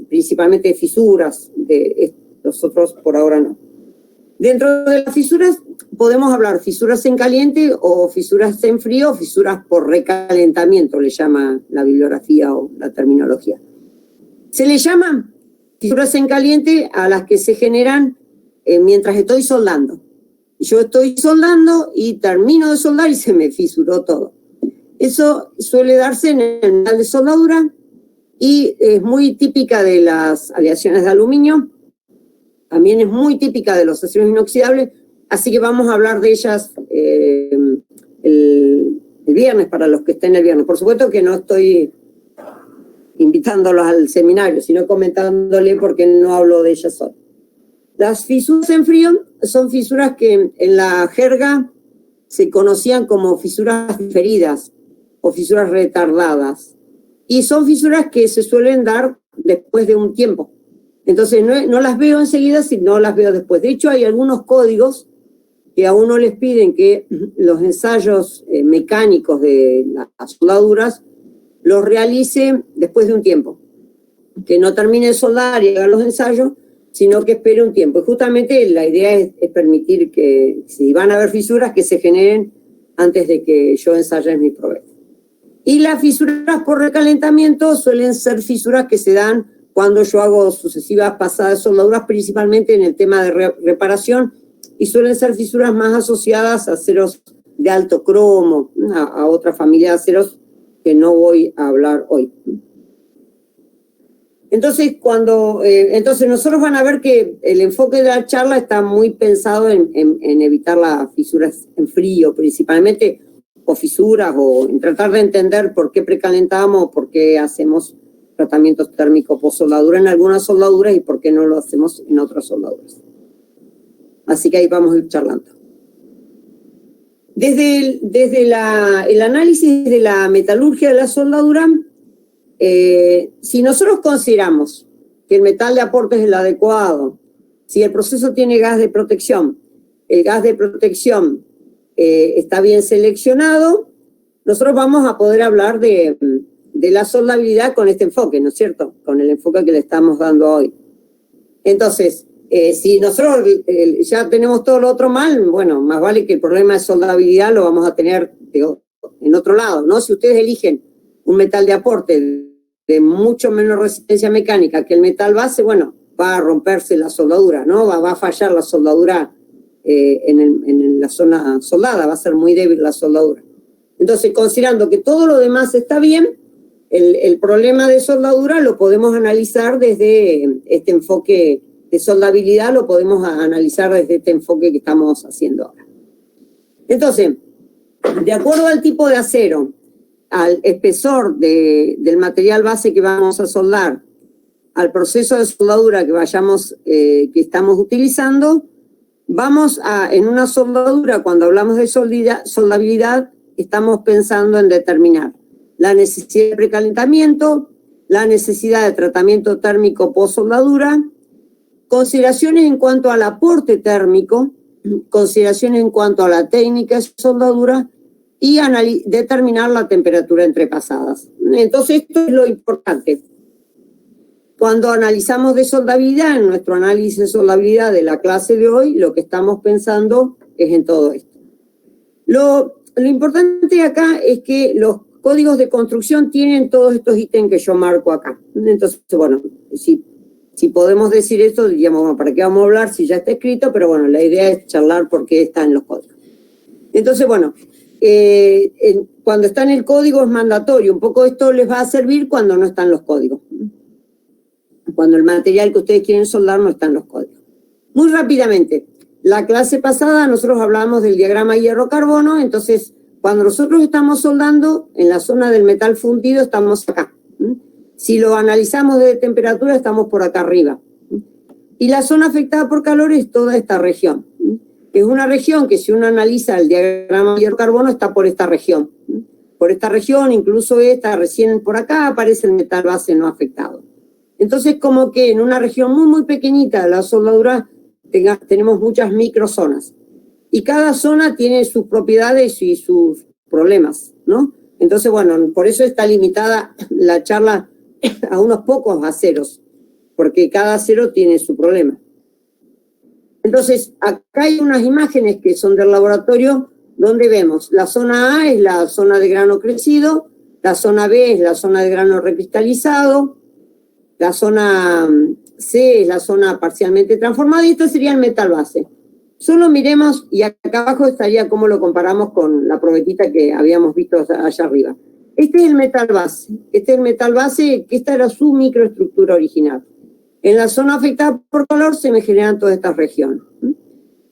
principalmente de fisuras, nosotros por ahora no. Dentro de las fisuras podemos hablar fisuras en caliente o fisuras en frío, o fisuras por recalentamiento, le llama la bibliografía o la terminología. Se le llama fisuras en caliente a las que se generan mientras estoy soldando. Yo estoy soldando y termino de soldar y se me fisuró todo. Eso suele darse en el metal de soldadura y es muy típica de las aleaciones de aluminio. También es muy típica de los aceros inoxidables, Así que vamos a hablar de ellas el viernes, para los que estén el viernes. Por supuesto que no estoy invitándolos al seminario, sino comentándole porque no hablo de ellas hoy. Las fisuras en frío son fisuras que en la jerga se conocían como fisuras diferidas o fisuras retardadas. Y son fisuras que se suelen dar después de un tiempo. Entonces no las veo enseguida, sino las veo después. De hecho, hay algunos códigos que a uno les piden que los ensayos mecánicos de las soldaduras los realice después de un tiempo. Que no termine de soldar y haga los ensayos, sino que espere un tiempo. Y justamente la idea es permitir que, si van a haber fisuras, que se generen antes de que yo ensaye mi proyecto. Y las fisuras por recalentamiento suelen ser fisuras que se dan cuando yo hago sucesivas pasadas de soldaduras, principalmente en el tema de reparación, y suelen ser fisuras más asociadas a aceros de alto cromo, a otra familia de aceros que no voy a hablar hoy. Entonces, entonces nosotros van a ver que el enfoque de la charla está muy pensado en evitar las fisuras en frío, principalmente, o fisuras, o en tratar de entender por qué precalentamos, por qué hacemos tratamientos térmicos post soldadura en algunas soldaduras y por qué no lo hacemos en otras soldaduras. Así que ahí vamos a ir charlando. Desde el análisis de la metalurgia de la soldadura, si nosotros consideramos que el metal de aporte es el adecuado, si el proceso tiene gas de protección, el gas de protección está bien seleccionado, nosotros vamos a poder hablar de la soldabilidad con este enfoque, ¿no es cierto? Con el enfoque que le estamos dando hoy. Entonces, si nosotros ya tenemos todo lo otro mal, bueno, más vale que el problema de soldabilidad lo vamos a tener en otro lado, ¿no? Si ustedes eligen un metal de aporte de mucho menos resistencia mecánica que el metal base, bueno, va a romperse la soldadura, ¿no? Va a fallar la soldadura en la zona soldada, va a ser muy débil la soldadura. Entonces, considerando que todo lo demás está bien, el problema de soldadura lo podemos analizar desde este enfoque de soldabilidad, lo podemos analizar desde este enfoque que estamos haciendo ahora. Entonces, de acuerdo al tipo de acero, al espesor del material base que vamos a soldar, al proceso de soldadura que estamos utilizando, en una soldadura, cuando hablamos de soldabilidad, estamos pensando en determinar la necesidad de precalentamiento, la necesidad de tratamiento térmico post-soldadura, consideraciones en cuanto al aporte térmico, consideraciones en cuanto a la técnica de soldadura y determinar la temperatura entre pasadas. Entonces, esto es lo importante. Cuando analizamos de soldabilidad, en nuestro análisis de soldabilidad de la clase de hoy, lo que estamos pensando es en todo esto. Lo importante acá es que los códigos de construcción tienen todos estos ítems que yo marco acá. Entonces, bueno, si podemos decir esto, diríamos, bueno, ¿para qué vamos a hablar si ya está escrito? Pero bueno, la idea es charlar por qué está en los códigos. Entonces, bueno, cuando está en el código es mandatorio. Un poco esto les va a servir cuando no están los códigos. Cuando el material que ustedes quieren soldar no está en los códigos. Muy rápidamente, la clase pasada nosotros hablamos del diagrama hierro-carbono, entonces cuando nosotros estamos soldando en la zona del metal fundido estamos acá. Si lo analizamos de temperatura estamos por acá arriba. Y la zona afectada por calor es toda esta región. Es una región que si uno analiza el diagrama hierro-carbono está por esta región. Por esta región, incluso esta, recién por acá aparece el metal base no afectado. Entonces, como que en una región muy, muy pequeñita de la soldadura tenemos muchas microzonas. Y cada zona tiene sus propiedades y sus problemas, ¿no? Entonces, bueno, por eso está limitada la charla a unos pocos aceros, porque cada acero tiene su problema. Entonces, acá hay unas imágenes que son del laboratorio donde vemos la zona A es la zona de grano crecido, la zona B es la zona de grano recristalizado, la zona C es la zona parcialmente transformada y esto sería el metal base. Solo miremos, y acá abajo estaría cómo lo comparamos con la probetita que habíamos visto allá arriba. Este es el metal base, que esta era su microestructura original. En la zona afectada por calor se me generan todas estas regiones.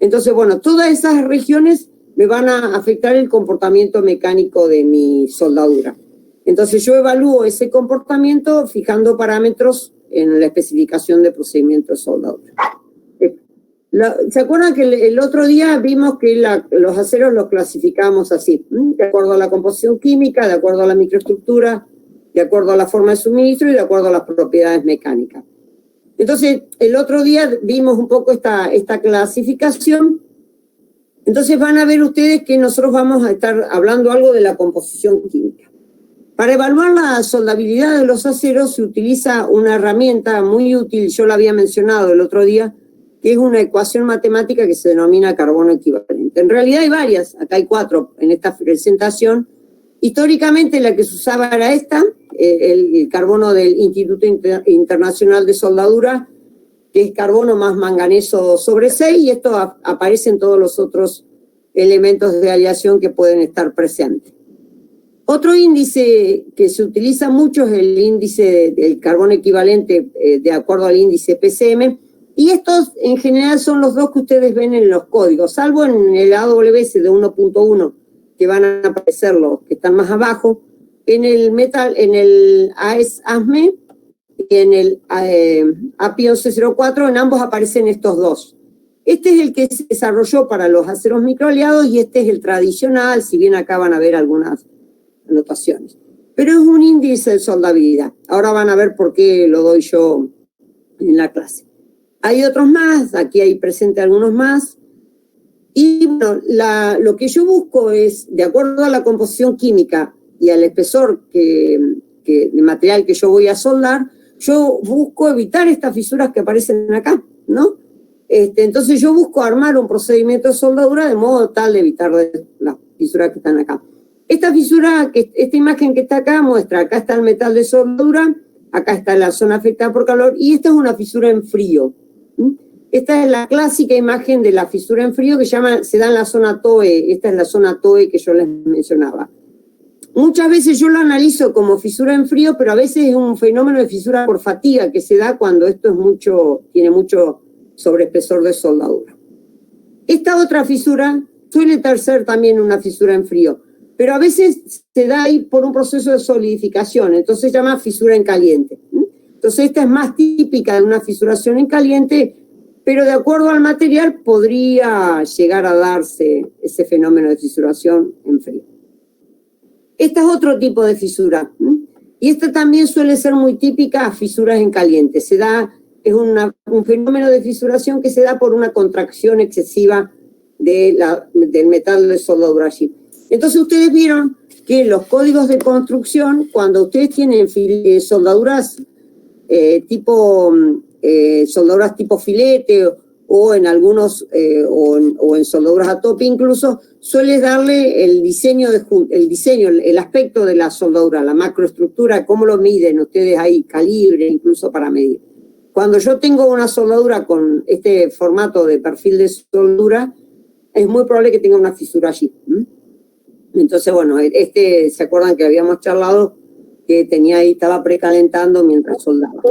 Entonces, bueno, todas esas regiones me van a afectar el comportamiento mecánico de mi soldadura. Entonces yo evalúo ese comportamiento fijando parámetros en la especificación de procedimiento de soldadura. ¿Se acuerdan que el otro día vimos que los aceros los clasificamos así, de acuerdo a la composición química, de acuerdo a la microestructura, de acuerdo a la forma de suministro y de acuerdo a las propiedades mecánicas? Entonces, el otro día vimos un poco esta clasificación. Entonces van a ver ustedes que nosotros vamos a estar hablando algo de la composición química. Para evaluar la soldabilidad de los aceros se utiliza una herramienta muy útil, yo la había mencionado el otro día, que es una ecuación matemática que se denomina carbono equivalente. En realidad hay varias, acá hay 4 en esta presentación. Históricamente la que se usaba era esta, el carbono del Instituto Internacional de Soldadura, que es carbono más manganeso sobre 6, y esto aparece en todos los otros elementos de aleación que pueden estar presentes. Otro índice que se utiliza mucho es el índice del carbono equivalente de acuerdo al índice PCM, y estos en general son los dos que ustedes ven en los códigos, salvo en el AWS de 1.1, que van a aparecer los que están más abajo, en el ASME y en el API 1104, en ambos aparecen estos dos. Este es el que se desarrolló para los aceros microaliados y este es el tradicional, si bien acá van a ver algunas anotaciones. Pero es un índice de soldabilidad. Ahora van a ver por qué lo doy yo en la clase. Hay otros más, aquí hay presente algunos más. Y bueno, lo que yo busco es, de acuerdo a la composición química y al espesor de material que yo voy a soldar, yo busco evitar estas fisuras que aparecen acá, ¿no? Entonces yo busco armar un procedimiento de soldadura de modo tal de evitar las fisuras que están acá. Esta imagen que está acá muestra, acá está el metal de soldadura, acá está la zona afectada por calor, y esta es una fisura en frío. Esta es la clásica imagen de la fisura en frío que se da en la zona TOE. Esta es la zona TOE que yo les mencionaba. Muchas veces yo lo analizo como fisura en frío, pero a veces es un fenómeno de fisura por fatiga que se da cuando esto tiene mucho sobreespesor de soldadura. Esta otra fisura suele ser también una fisura en frío, pero a veces se da ahí por un proceso de solidificación, entonces se llama fisura en caliente. Entonces esta es más típica de una fisuración en caliente, pero de acuerdo al material podría llegar a darse ese fenómeno de fisuración en frío. Este es otro tipo de fisura, y esta también suele ser muy típica a fisuras en caliente. Es un fenómeno de fisuración que se da por una contracción excesiva del metal de soldadura allí. Entonces ustedes vieron que los códigos de construcción, cuando ustedes tienen soldaduras soldaduras tipo filete o en algunos o en soldaduras a tope incluso, suele darle el diseño, el aspecto de la soldadura, la macroestructura, cómo lo miden ustedes ahí, calibre incluso para medir. Cuando yo tengo una soldadura con este formato de perfil de soldadura, es muy probable que tenga una fisura allí. Entonces, bueno, ¿se acuerdan que habíamos charlado que estaba precalentando mientras soldaba?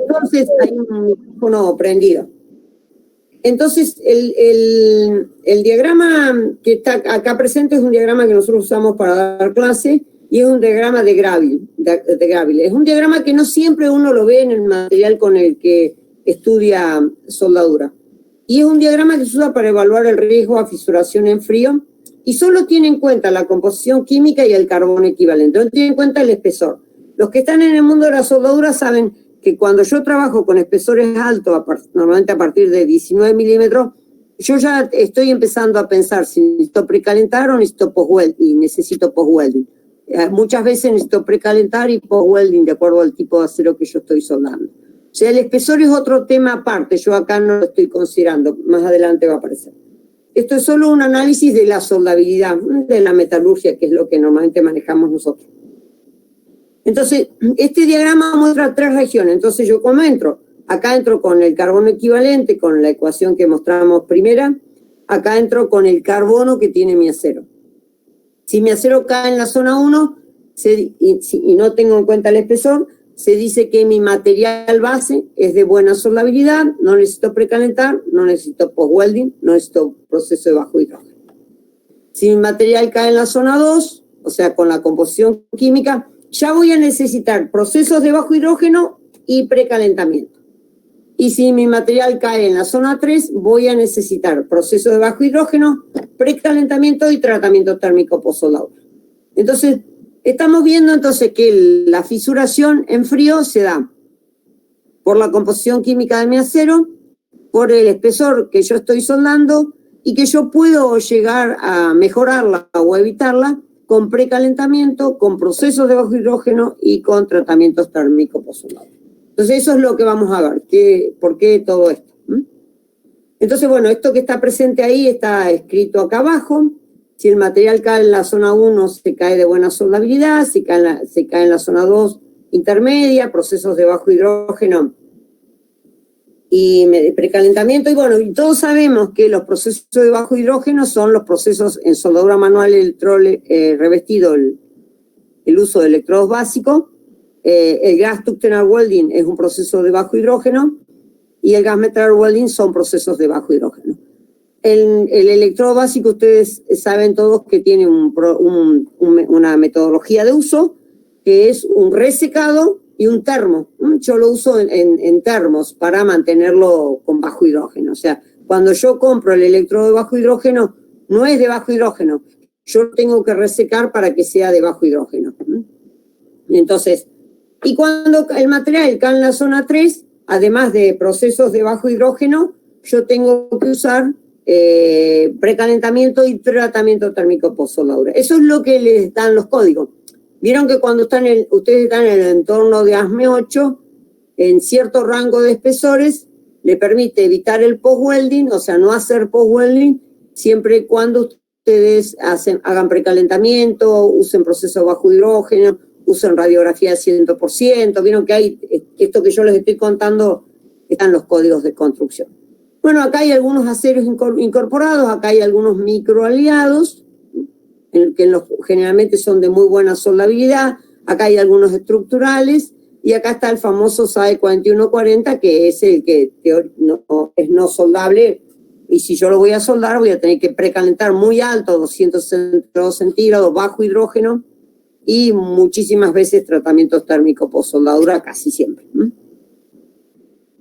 Entonces hay un micrófono prendido. Entonces el diagrama que está acá presente es un diagrama que nosotros usamos para dar clase y es un diagrama de Graville. Es un diagrama que no siempre uno lo ve en el material con el que estudia soldadura. Y es un diagrama que se usa para evaluar el riesgo a fisuración en frío y solo tiene en cuenta la composición química y el carbono equivalente, no tiene en cuenta el espesor. Los que están en el mundo de la soldadura saben que cuando yo trabajo con espesores altos, normalmente a partir de 19 milímetros, yo ya estoy empezando a pensar si necesito precalentar o necesito necesito post-welding. Muchas veces necesito precalentar y post-welding de acuerdo al tipo de acero que yo estoy soldando. O sea, el espesor es otro tema aparte, yo acá no lo estoy considerando, más adelante va a aparecer. Esto es solo un análisis de la soldabilidad, de la metalurgia, que es lo que normalmente manejamos nosotros. Entonces, este diagrama muestra 3 regiones. Entonces, yo como acá entro con el carbono equivalente, con la ecuación que mostramos primera, acá entro con el carbono que tiene mi acero. Si mi acero cae en la zona 1 y no tengo en cuenta el espesor, se dice que mi material base es de buena soldabilidad, no necesito precalentar, no necesito post-welding, no necesito proceso de bajo hidrógeno. Si mi material cae en la zona 2, o sea, con la composición química, ya voy a necesitar procesos de bajo hidrógeno y precalentamiento. Y si mi material cae en la zona 3, voy a necesitar procesos de bajo hidrógeno, precalentamiento y tratamiento térmico post-soldadura. Entonces, estamos viendo entonces que la fisuración en frío se da por la composición química de mi acero, por el espesor que yo estoy soldando y que yo puedo llegar a mejorarla o evitarla con precalentamiento, con procesos de bajo hidrógeno y con tratamientos térmicos post-soldadura. Entonces eso es lo que vamos a ver, por qué todo esto. Entonces, bueno, esto que está presente ahí está escrito acá abajo. Si el material cae en la zona 1, se cae de buena soldabilidad, se cae en la zona 2, intermedia, procesos de bajo hidrógeno y precalentamiento. Y bueno, y todos sabemos que los procesos de bajo hidrógeno son los procesos en soldadura manual revestido, el uso de electrodos básicos. El gas tunnel welding es un proceso de bajo hidrógeno y el gas metal welding son procesos de bajo hidrógeno. El electrodo básico, ustedes saben todos que tiene una metodología de uso, que es un resecado y un termo. Yo lo uso en termos para mantenerlo con bajo hidrógeno. O sea, cuando yo compro el electrodo de bajo hidrógeno, no es de bajo hidrógeno. Yo lo tengo que resecar para que sea de bajo hidrógeno. Entonces, y cuando el material cae en la zona 3, además de procesos de bajo hidrógeno, yo tengo que usar precalentamiento y tratamiento térmico post-soldadura. Eso es lo que les dan los códigos. Vieron que cuando ustedes están en el entorno de ASME 8, en cierto rango de espesores, le permite evitar el post-welding, o sea, no hacer post-welding, siempre y cuando ustedes hagan precalentamiento, usen proceso bajo hidrógeno, usen radiografía de 100%. Vieron que hay, esto que yo les estoy contando, están los códigos de construcción. Bueno, acá hay algunos aceros incorporados, acá hay algunos microaliados, que generalmente son de muy buena soldabilidad, acá hay algunos estructurales, y acá está el famoso SAE 4140, que es el que es no soldable, y si yo lo voy a soldar, voy a tener que precalentar muy alto, 262 centígrados, bajo hidrógeno, y muchísimas veces tratamientos térmicos post-soldadura, casi siempre.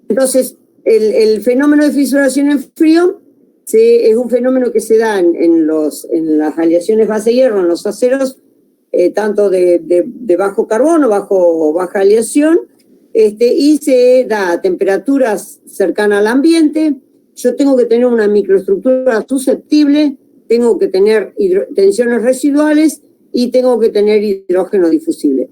Entonces, el fenómeno de fisuración en frío es un fenómeno que se da en las aleaciones base hierro, en los aceros, tanto de bajo carbono, baja aleación, y se da a temperaturas cercanas al ambiente. Yo tengo que tener una microestructura susceptible, tengo que tener tensiones residuales y tengo que tener hidrógeno difusible.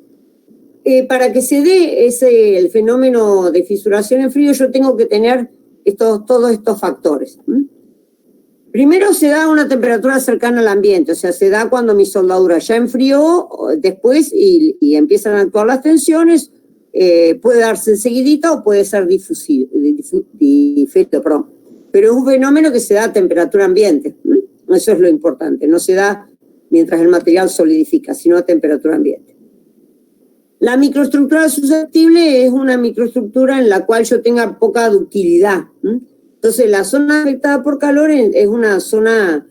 Para que se dé el fenómeno de fisuración en frío, yo tengo que tener todos estos factores. Primero se da a una temperatura cercana al ambiente, o sea, se da cuando mi soldadura ya enfrió, después y empiezan a actuar las tensiones, puede darse enseguidita o puede ser diferido, perdón. Pero es un fenómeno que se da a temperatura ambiente. Eso es lo importante, no se da mientras el material solidifica, sino a temperatura ambiente. La microestructura susceptible es una microestructura en la cual yo tenga poca ductilidad. Entonces, la zona afectada por calor es una zona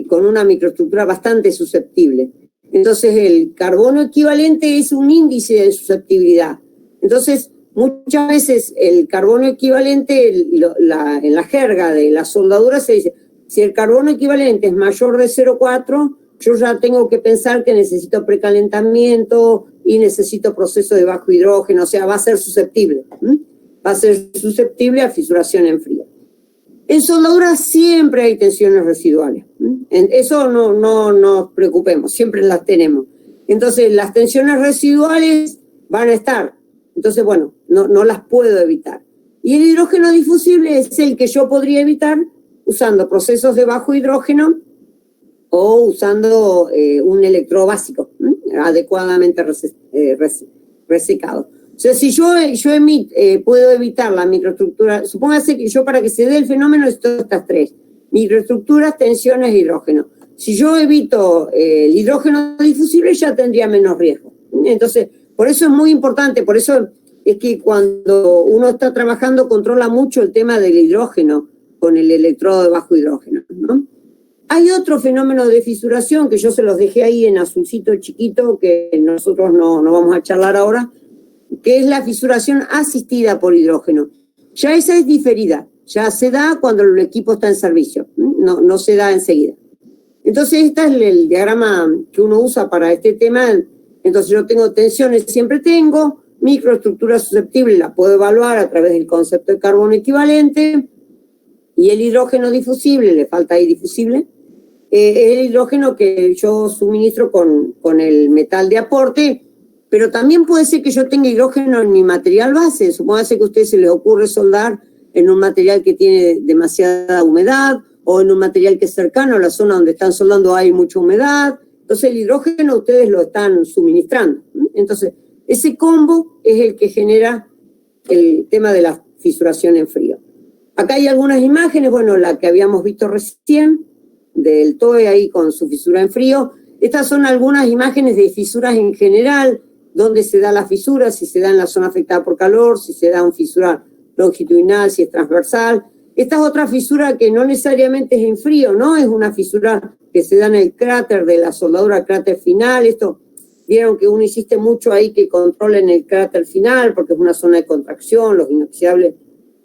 con una microestructura bastante susceptible. Entonces, el carbono equivalente es un índice de susceptibilidad. Entonces, muchas veces el carbono equivalente, en la jerga de la soldadura se dice, si el carbono equivalente es mayor de 0,4, yo ya tengo que pensar que necesito precalentamiento y necesito proceso de bajo hidrógeno, o sea, va a ser susceptible. Va a ser susceptible a fisuración en frío. En soldadura siempre hay tensiones residuales. En eso no nos preocupemos, siempre las tenemos. Entonces, las tensiones residuales van a estar. Entonces, bueno, no las puedo evitar. Y el hidrógeno difusible es el que yo podría evitar usando procesos de bajo hidrógeno o usando un electrodo básico, adecuadamente resecado. O sea, si yo puedo evitar la microestructura, supóngase que yo para que se dé el fenómeno necesito estas tres, microestructuras, tensiones e hidrógeno. Si yo evito el hidrógeno difusible ya tendría menos riesgo. Entonces, por eso es muy importante, por eso es que cuando uno está trabajando controla mucho el tema del hidrógeno con el electrodo de bajo hidrógeno, ¿no? Hay otro fenómeno de fisuración que yo se los dejé ahí en azulcito chiquito, que nosotros no vamos a charlar ahora, que es la fisuración asistida por hidrógeno. Ya esa es diferida, ya se da cuando el equipo está en servicio, no se da enseguida. Entonces, este es el diagrama que uno usa para este tema. Entonces, yo tengo tensiones, siempre tengo, microestructura susceptible, la puedo evaluar a través del concepto de carbono equivalente, y el hidrógeno difusible, le falta ahí difusible, es el hidrógeno que yo suministro con el metal de aporte, pero también puede ser que yo tenga hidrógeno en mi material base. Supóngase que a usted se le ocurre soldar en un material que tiene demasiada humedad, o en un material que es cercano a la zona donde están soldando hay mucha humedad. Entonces el hidrógeno ustedes lo están suministrando. Entonces ese combo es el que genera el tema de la fisuración en frío. Acá hay algunas imágenes, bueno, la que habíamos visto recién, del TOE ahí con su fisura en frío. Estas son algunas imágenes de fisuras en general, donde se da la fisura, si se da en la zona afectada por calor, si se da una fisura longitudinal, si es transversal. Esta es otra fisura que no necesariamente es en frío, ¿no? Es una fisura que se da en el cráter de la soldadura, cráter final. Esto, vieron que uno insiste mucho ahí que controlen el cráter final, porque es una zona de contracción, los inoxidables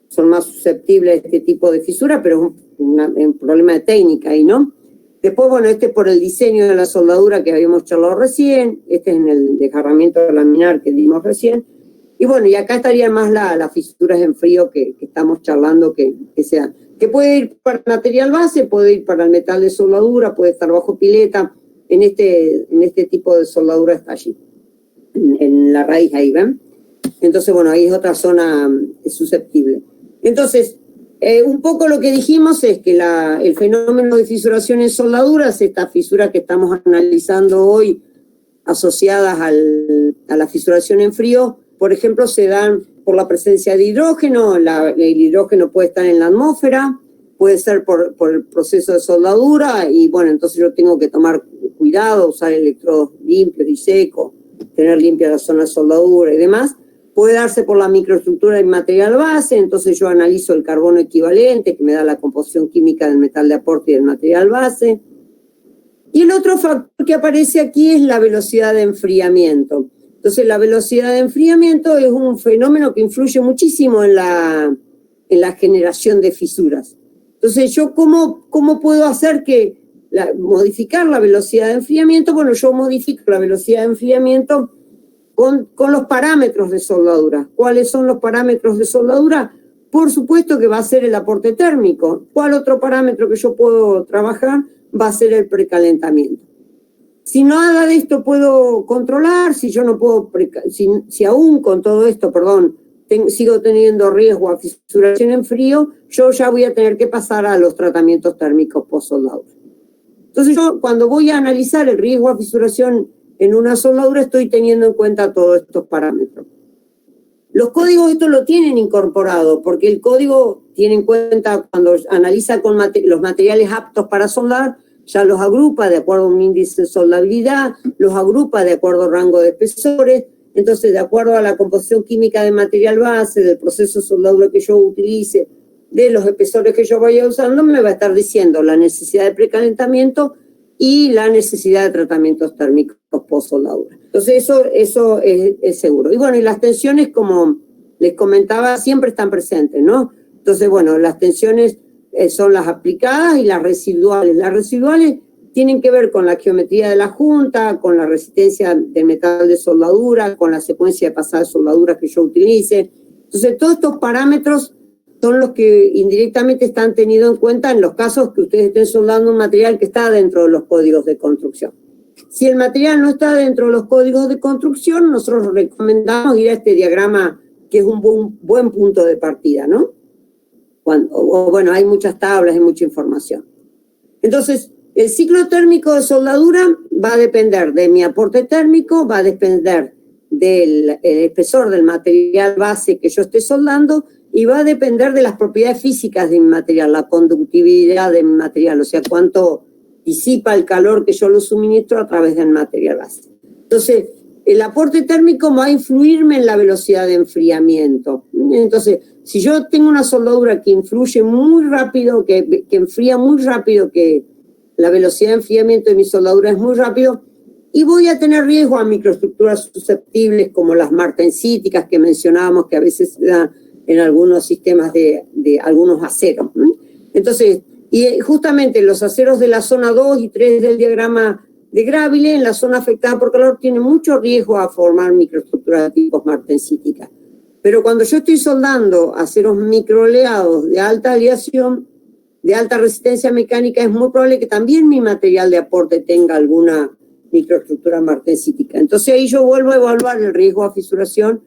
son más susceptibles a este tipo de fisura, pero es un problema de técnica ahí, ¿no? Después, bueno, este por el diseño de la soldadura que habíamos charlado recién, este es en el desgarramiento laminar que dimos recién, y bueno, y acá estarían más las fisuras en frío que estamos charlando que sean. Que puede ir para el material base, puede ir para el metal de soldadura, puede estar bajo pileta, en este tipo de soldadura está allí, en la raíz ahí, ¿ven? Entonces, bueno, ahí es otra zona susceptible. Entonces, un poco lo que dijimos es que el fenómeno de fisuración en soldaduras, estas fisuras que estamos analizando hoy asociadas a la fisuración en frío, por ejemplo, se dan por la presencia de hidrógeno. El hidrógeno puede estar en la atmósfera, puede ser por el proceso de soldadura, y bueno, entonces yo tengo que tomar cuidado, usar electrodos limpios y secos, tener limpia la zona de soldadura y demás. Puede darse por la microestructura del material base, entonces yo analizo el carbono equivalente, que me da la composición química del metal de aporte y del material base. Y el otro factor que aparece aquí es la velocidad de enfriamiento. Entonces la velocidad de enfriamiento es un fenómeno que influye muchísimo en la generación de fisuras. Entonces yo, ¿cómo puedo hacer modificar la velocidad de enfriamiento? Bueno, yo modifico la velocidad de enfriamiento con los parámetros de soldadura. ¿Cuáles son los parámetros de soldadura? Por supuesto que va a ser el aporte térmico. ¿Cuál otro parámetro que yo puedo trabajar? Va a ser el precalentamiento. Si nada de esto puedo controlar, si yo no puedo, si aún con todo esto, sigo teniendo riesgo a fisuración en frío, yo ya voy a tener que pasar a los tratamientos térmicos post-soldadura. Entonces yo, cuando voy a analizar el riesgo a fisuración en una soldadura, estoy teniendo en cuenta todos estos parámetros. Los códigos esto lo tienen incorporado, porque el código tiene en cuenta, cuando analiza con los materiales aptos para soldar, ya los agrupa de acuerdo a un índice de soldabilidad, los agrupa de acuerdo al rango de espesores. Entonces, de acuerdo a la composición química del material base, del proceso de soldadura que yo utilice, de los espesores que yo vaya usando, me va a estar diciendo la necesidad de precalentamiento y la necesidad de tratamientos térmicos post-soldadura. Entonces, eso es seguro. Y bueno, y las tensiones, como les comentaba, siempre están presentes, ¿no? Entonces, bueno, las tensiones son las aplicadas y las residuales. Las residuales tienen que ver con la geometría de la junta, con la resistencia del metal de soldadura, con la secuencia de pasada de soldadura que yo utilice. Entonces, todos estos parámetros son los que indirectamente están tenidos en cuenta en los casos que ustedes estén soldando un material que está dentro de los códigos de construcción. Si el material no está dentro de los códigos de construcción, nosotros recomendamos ir a este diagrama, que es un buen punto de partida, ¿no? Bueno, hay muchas tablas, hay mucha información. Entonces, el ciclo térmico de soldadura va a depender de mi aporte térmico, va a depender del espesor del material base que yo esté soldando, y va a depender de las propiedades físicas de mi material, la conductividad de mi material, o sea, cuánto disipa el calor que yo lo suministro a través del material base. Entonces, el aporte térmico va a influirme en la velocidad de enfriamiento. Entonces, si yo tengo una soldadura que influye muy rápido, que enfría muy rápido, que la velocidad de enfriamiento de mi soldadura es muy rápido, y voy a tener riesgo a microestructuras susceptibles como las martensíticas que mencionábamos, que a veces se dan en algunos sistemas de algunos aceros. Entonces, y justamente los aceros de la zona 2 y 3 del diagrama de Graville, en la zona afectada por calor, tienen mucho riesgo a formar microestructuras de tipo martensítica. Pero cuando yo estoy soldando aceros microleados de alta aleación, de alta resistencia mecánica, es muy probable que también mi material de aporte tenga alguna microestructura martensítica. Entonces ahí yo vuelvo a evaluar el riesgo a fisuración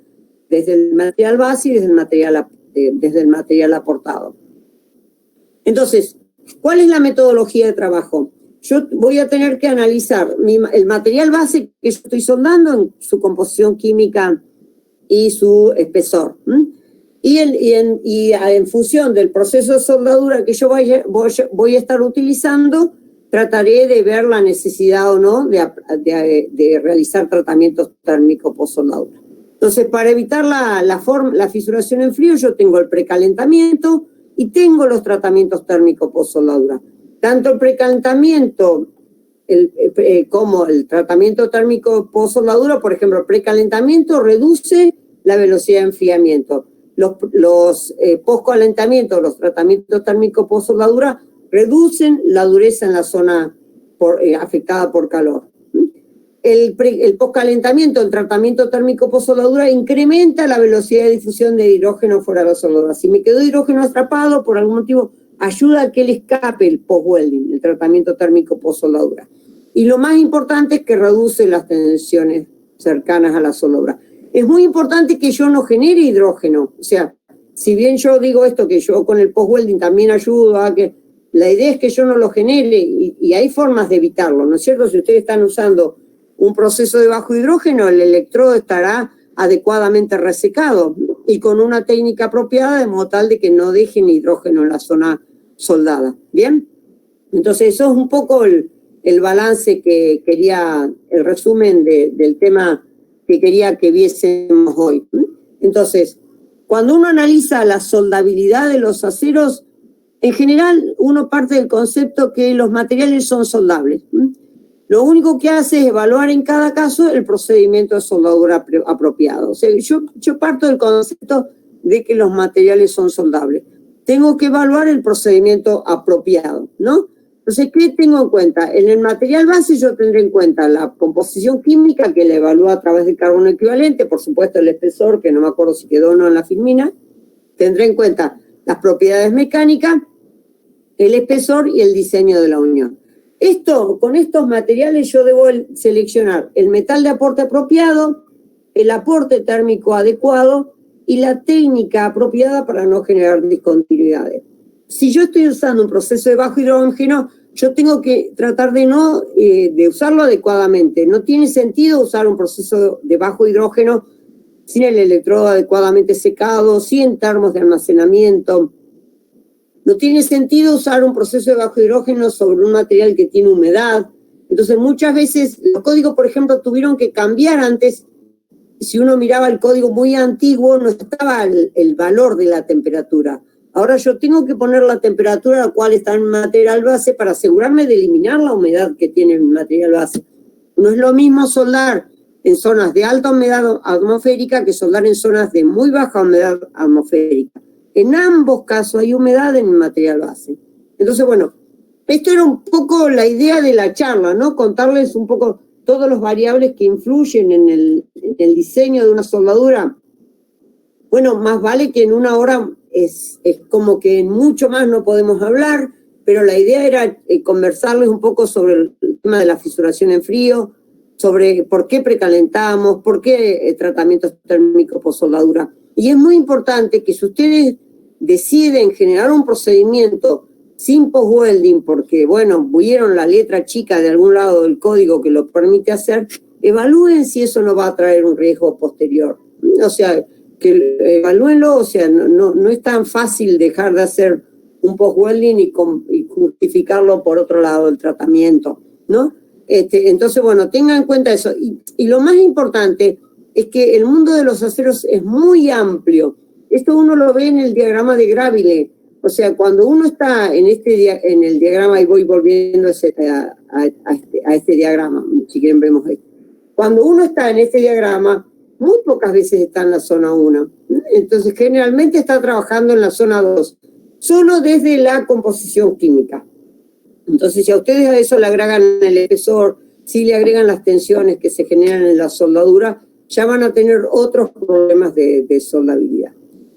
desde el material base y desde el material aportado. Entonces, ¿cuál es la metodología de trabajo? Yo voy a tener que analizar el material base que yo estoy soldando en su composición química y su espesor. Y en función del proceso de soldadura que yo voy a estar utilizando, trataré de ver la necesidad o no de realizar tratamientos térmicos post-soldadura. Entonces, para evitar la fisuración en frío, yo tengo el precalentamiento y tengo los tratamientos térmicos post-soldadura. Tanto el precalentamiento como el tratamiento térmico post-soldadura, por ejemplo, el precalentamiento reduce la velocidad de enfriamiento. Los post-calentamientos, los tratamientos térmicos post-soldadura, reducen la dureza en la zona afectada por calor. El postcalentamiento, el tratamiento térmico post-soldadura, incrementa la velocidad de difusión de hidrógeno fuera de la soldadura. Si me quedó hidrógeno atrapado, por algún motivo, ayuda a que él escape el post-welding, el tratamiento térmico post-soldadura. Y lo más importante es que reduce las tensiones cercanas a la soldadura. Es muy importante que yo no genere hidrógeno. O sea, si bien yo digo esto, que yo con el post-welding también ayudo a que... La idea es que yo no lo genere y hay formas de evitarlo, ¿no es cierto? Si ustedes están usando un proceso de bajo hidrógeno, el electrodo estará adecuadamente resecado y con una técnica apropiada de modo tal de que no dejen hidrógeno en la zona soldada. ¿Bien? Entonces eso es un poco el balance que quería, el resumen del tema que quería que viésemos hoy. Entonces, cuando uno analiza la soldabilidad de los aceros, en general, uno parte del concepto que los materiales son soldables. Lo único que hace es evaluar en cada caso el procedimiento de soldadura apropiado. O sea, yo parto del concepto de que los materiales son soldables. Tengo que evaluar el procedimiento apropiado, ¿no? Entonces, ¿qué tengo en cuenta? En el material base yo tendré en cuenta la composición química, que la evalúa a través del carbono equivalente, por supuesto el espesor, que no me acuerdo si quedó o no en la filmina. Tendré en cuenta las propiedades mecánicas, el espesor y el diseño de la unión. Con estos materiales yo debo seleccionar el metal de aporte apropiado, el aporte térmico adecuado y la técnica apropiada para no generar discontinuidades. Si yo estoy usando un proceso de bajo hidrógeno, yo tengo que tratar de usarlo adecuadamente. No tiene sentido usar un proceso de bajo hidrógeno sin el electrodo adecuadamente secado, sin termos de almacenamiento. No tiene sentido usar un proceso de bajo hidrógeno sobre un material que tiene humedad. Entonces, muchas veces los códigos, por ejemplo, tuvieron que cambiar antes. Si uno miraba el código muy antiguo, no estaba el valor de la temperatura. Ahora yo tengo que poner la temperatura a la cual está en el material base para asegurarme de eliminar la humedad que tiene el material base. No es lo mismo soldar en zonas de alta humedad atmosférica que soldar en zonas de muy baja humedad atmosférica. En ambos casos hay humedad en el material base. Entonces, bueno, esto era un poco la idea de la charla, ¿no? Contarles un poco todos los variables que influyen en el diseño de una soldadura. Bueno, más vale que en una hora es como que en mucho más no podemos hablar, pero la idea era conversarles un poco sobre el tema de la fisuración en frío, sobre por qué precalentamos, por qué tratamientos térmicos por soldadura. Y es muy importante que si ustedes deciden generar un procedimiento sin post-welding, porque, bueno, vieron la letra chica de algún lado del código que lo permite hacer, evalúen si eso no va a traer un riesgo posterior. O sea, que evalúenlo, o sea, no es tan fácil dejar de hacer un post-welding y justificarlo por otro lado del tratamiento, ¿no? Entonces, bueno, tengan en cuenta eso. Y lo más importante es que el mundo de los aceros es muy amplio. Esto uno lo ve en el diagrama de Gravile. O sea, cuando uno está en el diagrama, y voy volviendo a este diagrama, si quieren vemos esto. Cuando uno está en este diagrama, muy pocas veces está en la zona 1. Entonces, generalmente está trabajando en la zona 2, solo desde la composición química. Entonces, si a ustedes a eso le agregan el espesor, si le agregan las tensiones que se generan en la soldadura, ya van a tener otros problemas de soldabilidad.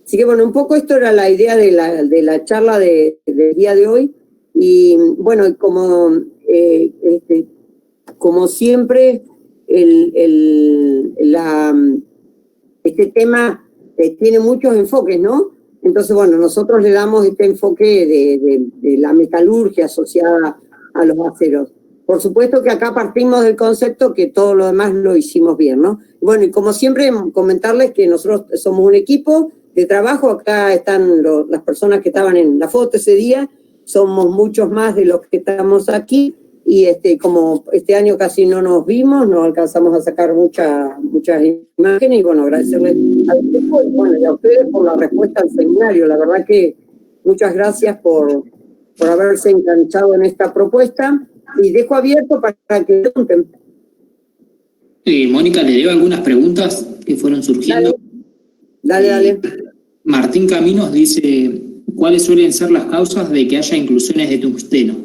Así que, bueno, un poco esto era la idea de la charla del día de hoy. Y, bueno, como siempre, este tema tiene muchos enfoques, ¿no? Entonces, bueno, nosotros le damos este enfoque de la metalurgia asociada a los aceros. Por supuesto que acá partimos del concepto que todo lo demás lo hicimos bien, ¿no? Bueno, y como siempre, comentarles que nosotros somos un equipo de trabajo. Acá están las personas que estaban en la foto ese día. Somos muchos más de los que estamos aquí. Y como este año casi no nos vimos, no alcanzamos a sacar muchas imágenes. Y bueno, agradecerles al equipo y a ustedes por la respuesta al seminario. La verdad que muchas gracias por haberse enganchado en esta propuesta. Y dejo abierto para que pregunten. Mónica, le dio algunas preguntas que fueron surgiendo. Dale. Martín Caminos dice, ¿cuáles suelen ser las causas de que haya inclusiones de tungsteno?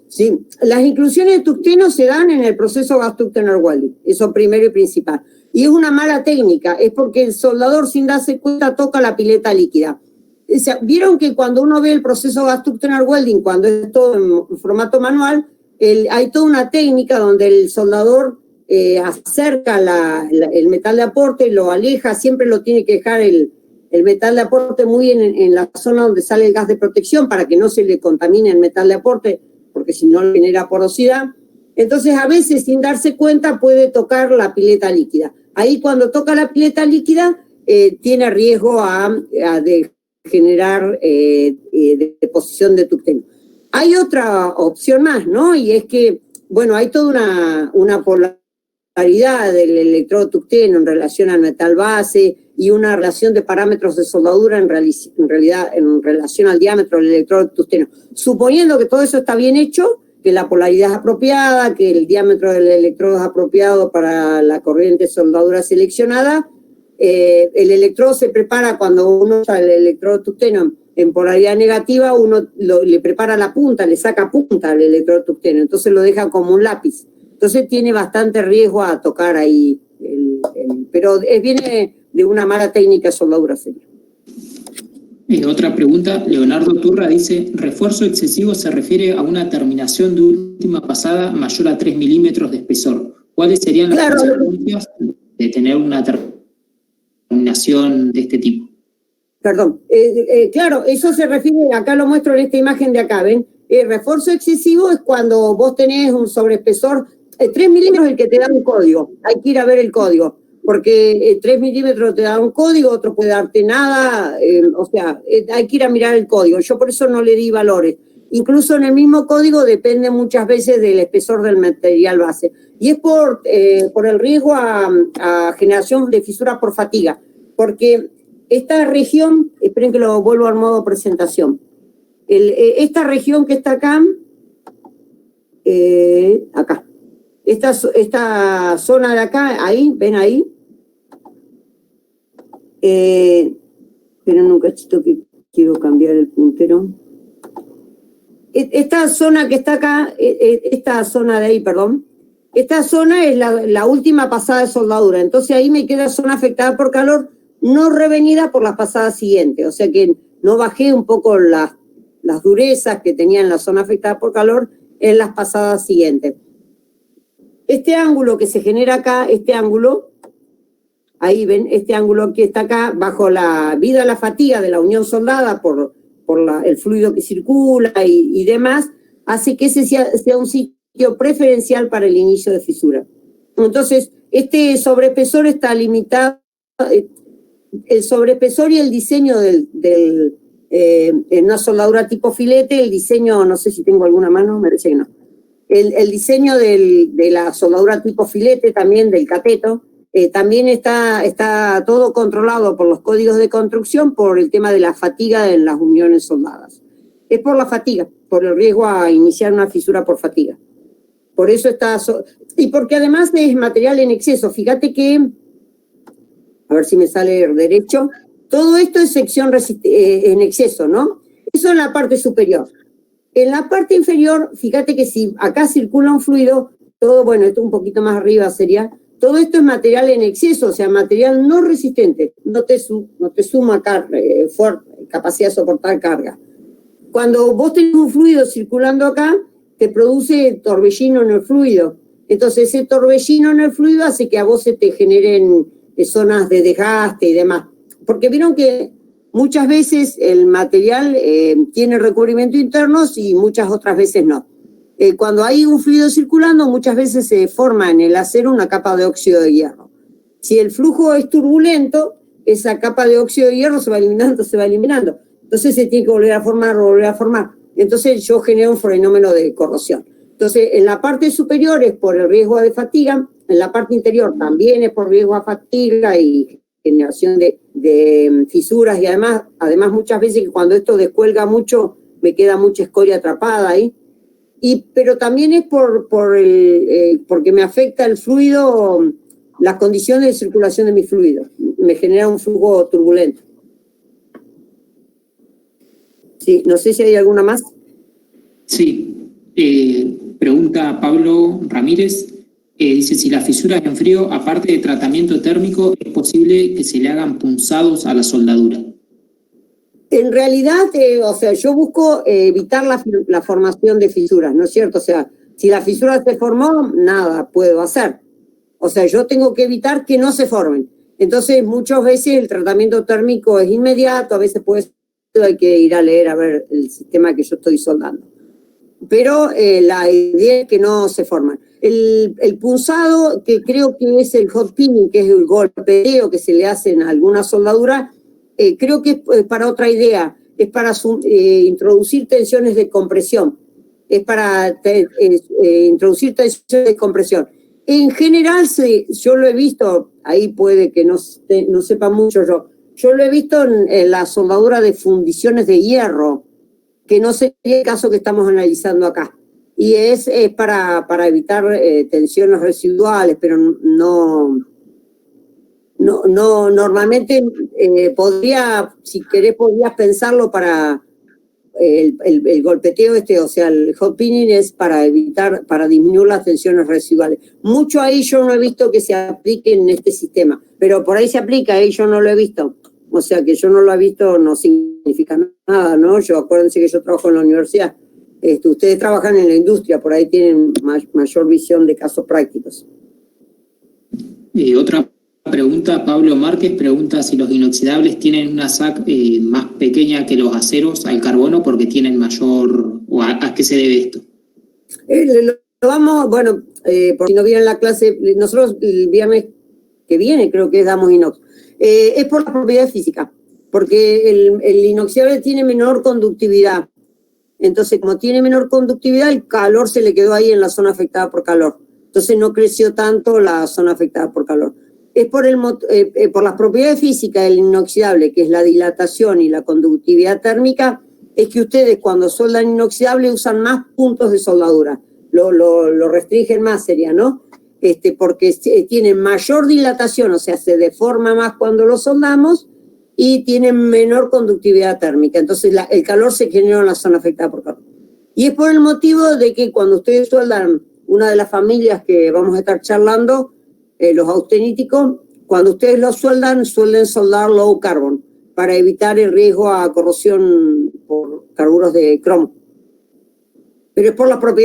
Sí, las inclusiones de tungsteno se dan en el proceso Gas-Tungstener-Welding, eso primero y principal. Y es una mala técnica, es porque el soldador sin darse cuenta toca la pileta líquida. O sea, vieron que cuando uno ve el proceso Gas-Tungstener-Welding, cuando es todo en formato manual, hay toda una técnica donde el soldador acerca el metal de aporte, lo aleja, siempre lo tiene que dejar el metal de aporte muy en la zona donde sale el gas de protección para que no se le contamine el metal de aporte, porque si no genera porosidad. Entonces, a veces, sin darse cuenta, puede tocar la pileta líquida. Ahí, cuando toca la pileta líquida, tiene riesgo de generar deposición de tungsteno. Hay otra opción más, ¿no? Y es que, bueno, hay toda una polaridad del electrodo tungsteno en relación al metal base y una relación de parámetros de soldadura en realidad en relación al diámetro del electrodo tungsteno. Suponiendo que todo eso está bien hecho, que la polaridad es apropiada, que el diámetro del electrodo es apropiado para la corriente de soldadura seleccionada, el electrodo se prepara cuando uno usa el electrodo tungsteno en polaridad negativa, uno le prepara la punta, le saca punta al electrodo tungsteno, entonces lo deja como un lápiz. Entonces tiene bastante riesgo a tocar ahí, pero viene de una mala técnica de soldadura seria. Otra pregunta, Leonardo Turra dice, refuerzo excesivo se refiere a una terminación de última pasada mayor a 3 milímetros de espesor. ¿Cuáles serían las consecuencias de tener una terminación de este tipo? Perdón, claro, eso se refiere, acá lo muestro en esta imagen de acá, ¿ven? El refuerzo excesivo es cuando vos tenés un sobreespesor, 3 milímetros es el que te da un código, hay que ir a ver el código, porque 3 milímetros te da un código, otro puede darte nada, hay que ir a mirar el código, yo por eso no le di valores. Incluso en el mismo código depende muchas veces del espesor del material base, y es por el riesgo a generación de fisuras por fatiga, porque esta región, esperen que lo vuelvo al modo presentación, esta región que está acá, esta zona de acá, ahí, ven ahí, esperen un cachito que quiero cambiar el puntero. Esta zona que está acá, esta zona de ahí, perdón, esta zona es la última pasada de soldadura, entonces ahí me queda zona afectada por calor, no revenida por las pasadas siguientes, o sea que no bajé un poco las durezas que tenía en la zona afectada por calor en las pasadas siguientes. Este ángulo que se genera acá, este ángulo, ahí ven, este ángulo que está acá, bajo la vida la fatiga de la unión soldada por el fluido que circula y demás, hace que ese sea un sitio preferencial para el inicio de fisura. Entonces, este sobreespesor está limitado, el sobreespesor y el diseño en una soldadura tipo filete, el diseño, no sé si tengo alguna mano, me parece que no. El diseño de la soldadura tipo filete también, del cateto, también está todo controlado por los códigos de construcción por el tema de la fatiga en las uniones soldadas. Es por la fatiga, por el riesgo a iniciar una fisura por fatiga. Por eso está... y porque además es material en exceso. Fíjate que, a ver si me sale derecho, todo esto es sección en exceso, ¿no? Eso en la parte superior. En la parte inferior, fíjate que si acá circula un fluido, todo, bueno, esto un poquito más arriba sería, todo esto es material en exceso, o sea, material no resistente, no te suma capacidad de soportar carga. Cuando vos tenés un fluido circulando acá, te produce torbellino en el fluido. Entonces, ese torbellino en el fluido hace que a vos se te generen zonas de desgaste y demás. Porque vieron que muchas veces el material tiene recubrimiento internos y muchas otras veces no. Cuando hay un fluido circulando, muchas veces se forma en el acero una capa de óxido de hierro. Si el flujo es turbulento, esa capa de óxido de hierro se va eliminando. Entonces se tiene que volver a formar. Entonces yo genero un fenómeno de corrosión. Entonces en la parte superior es por el riesgo de fatiga, en la parte interior también es por riesgo de fatiga y generación de fisuras, y además muchas veces que cuando esto descuelga mucho me queda mucha escoria atrapada ahí. Pero también es porque me afecta el fluido, las condiciones de circulación de mi fluido. Me genera un flujo turbulento. Sí, no sé si hay alguna más. Sí. Pregunta Pablo Ramírez. Dice, si las fisuras en frío, aparte de tratamiento térmico, ¿es posible que se le hagan punzados a la soldadura? En realidad, o sea, yo busco evitar la formación de fisuras, ¿no es cierto? O sea, si la fisura se formó, nada puedo hacer. O sea, yo tengo que evitar que no se formen. Entonces, muchas veces el tratamiento térmico es inmediato, a veces hay que ir a leer a ver el sistema que yo estoy soldando. Pero la idea es que no se forman. El punzado, que creo que es el hot pinning, que es el golpeteo que se le hace en alguna soldadura, creo que es para otra idea, es para introducir tensiones de compresión, es para introducir tensiones de compresión. En general, yo lo he visto, ahí puede que no sepa mucho yo lo he visto en la soldadura de fundiciones de hierro, que no sería el caso que estamos analizando acá. Y es para evitar tensiones residuales, pero no normalmente si querés, podrías pensarlo para el golpeteo o sea, el hot pinning es para disminuir las tensiones residuales. Mucho ahí yo no he visto que se aplique en este sistema, pero por ahí se aplica, ahí yo no lo he visto. O sea, que yo no lo he visto no significa nada, ¿no? Acuérdense que yo trabajo en la universidad. Ustedes trabajan en la industria, por ahí tienen mayor visión de casos prácticos. Otra pregunta, Pablo Márquez pregunta si los inoxidables tienen una SAC más pequeña que los aceros al carbono porque tienen mayor... ¿O a qué se debe esto? Por si no vieron la clase, nosotros el viernes que viene creo que damos inox. Es por la propiedad física, porque el inoxidable tiene menor conductividad. Entonces, como tiene menor conductividad, el calor se le quedó ahí en la zona afectada por calor. Entonces, no creció tanto la zona afectada por calor. Es por las propiedades físicas del inoxidable, que es la dilatación y la conductividad térmica, es que ustedes cuando soldan inoxidable usan más puntos de soldadura. Lo restringen más, sería, ¿no? Porque tienen mayor dilatación, o sea, se deforma más cuando lo soldamos y tienen menor conductividad térmica. Entonces, el calor se genera en la zona afectada por calor. Y es por el motivo de que cuando ustedes soldan una de las familias que vamos a estar charlando, los austeníticos, cuando ustedes lo suelen soldar low carbon para evitar el riesgo a corrosión por carburos de cromo. Pero es por la propiedad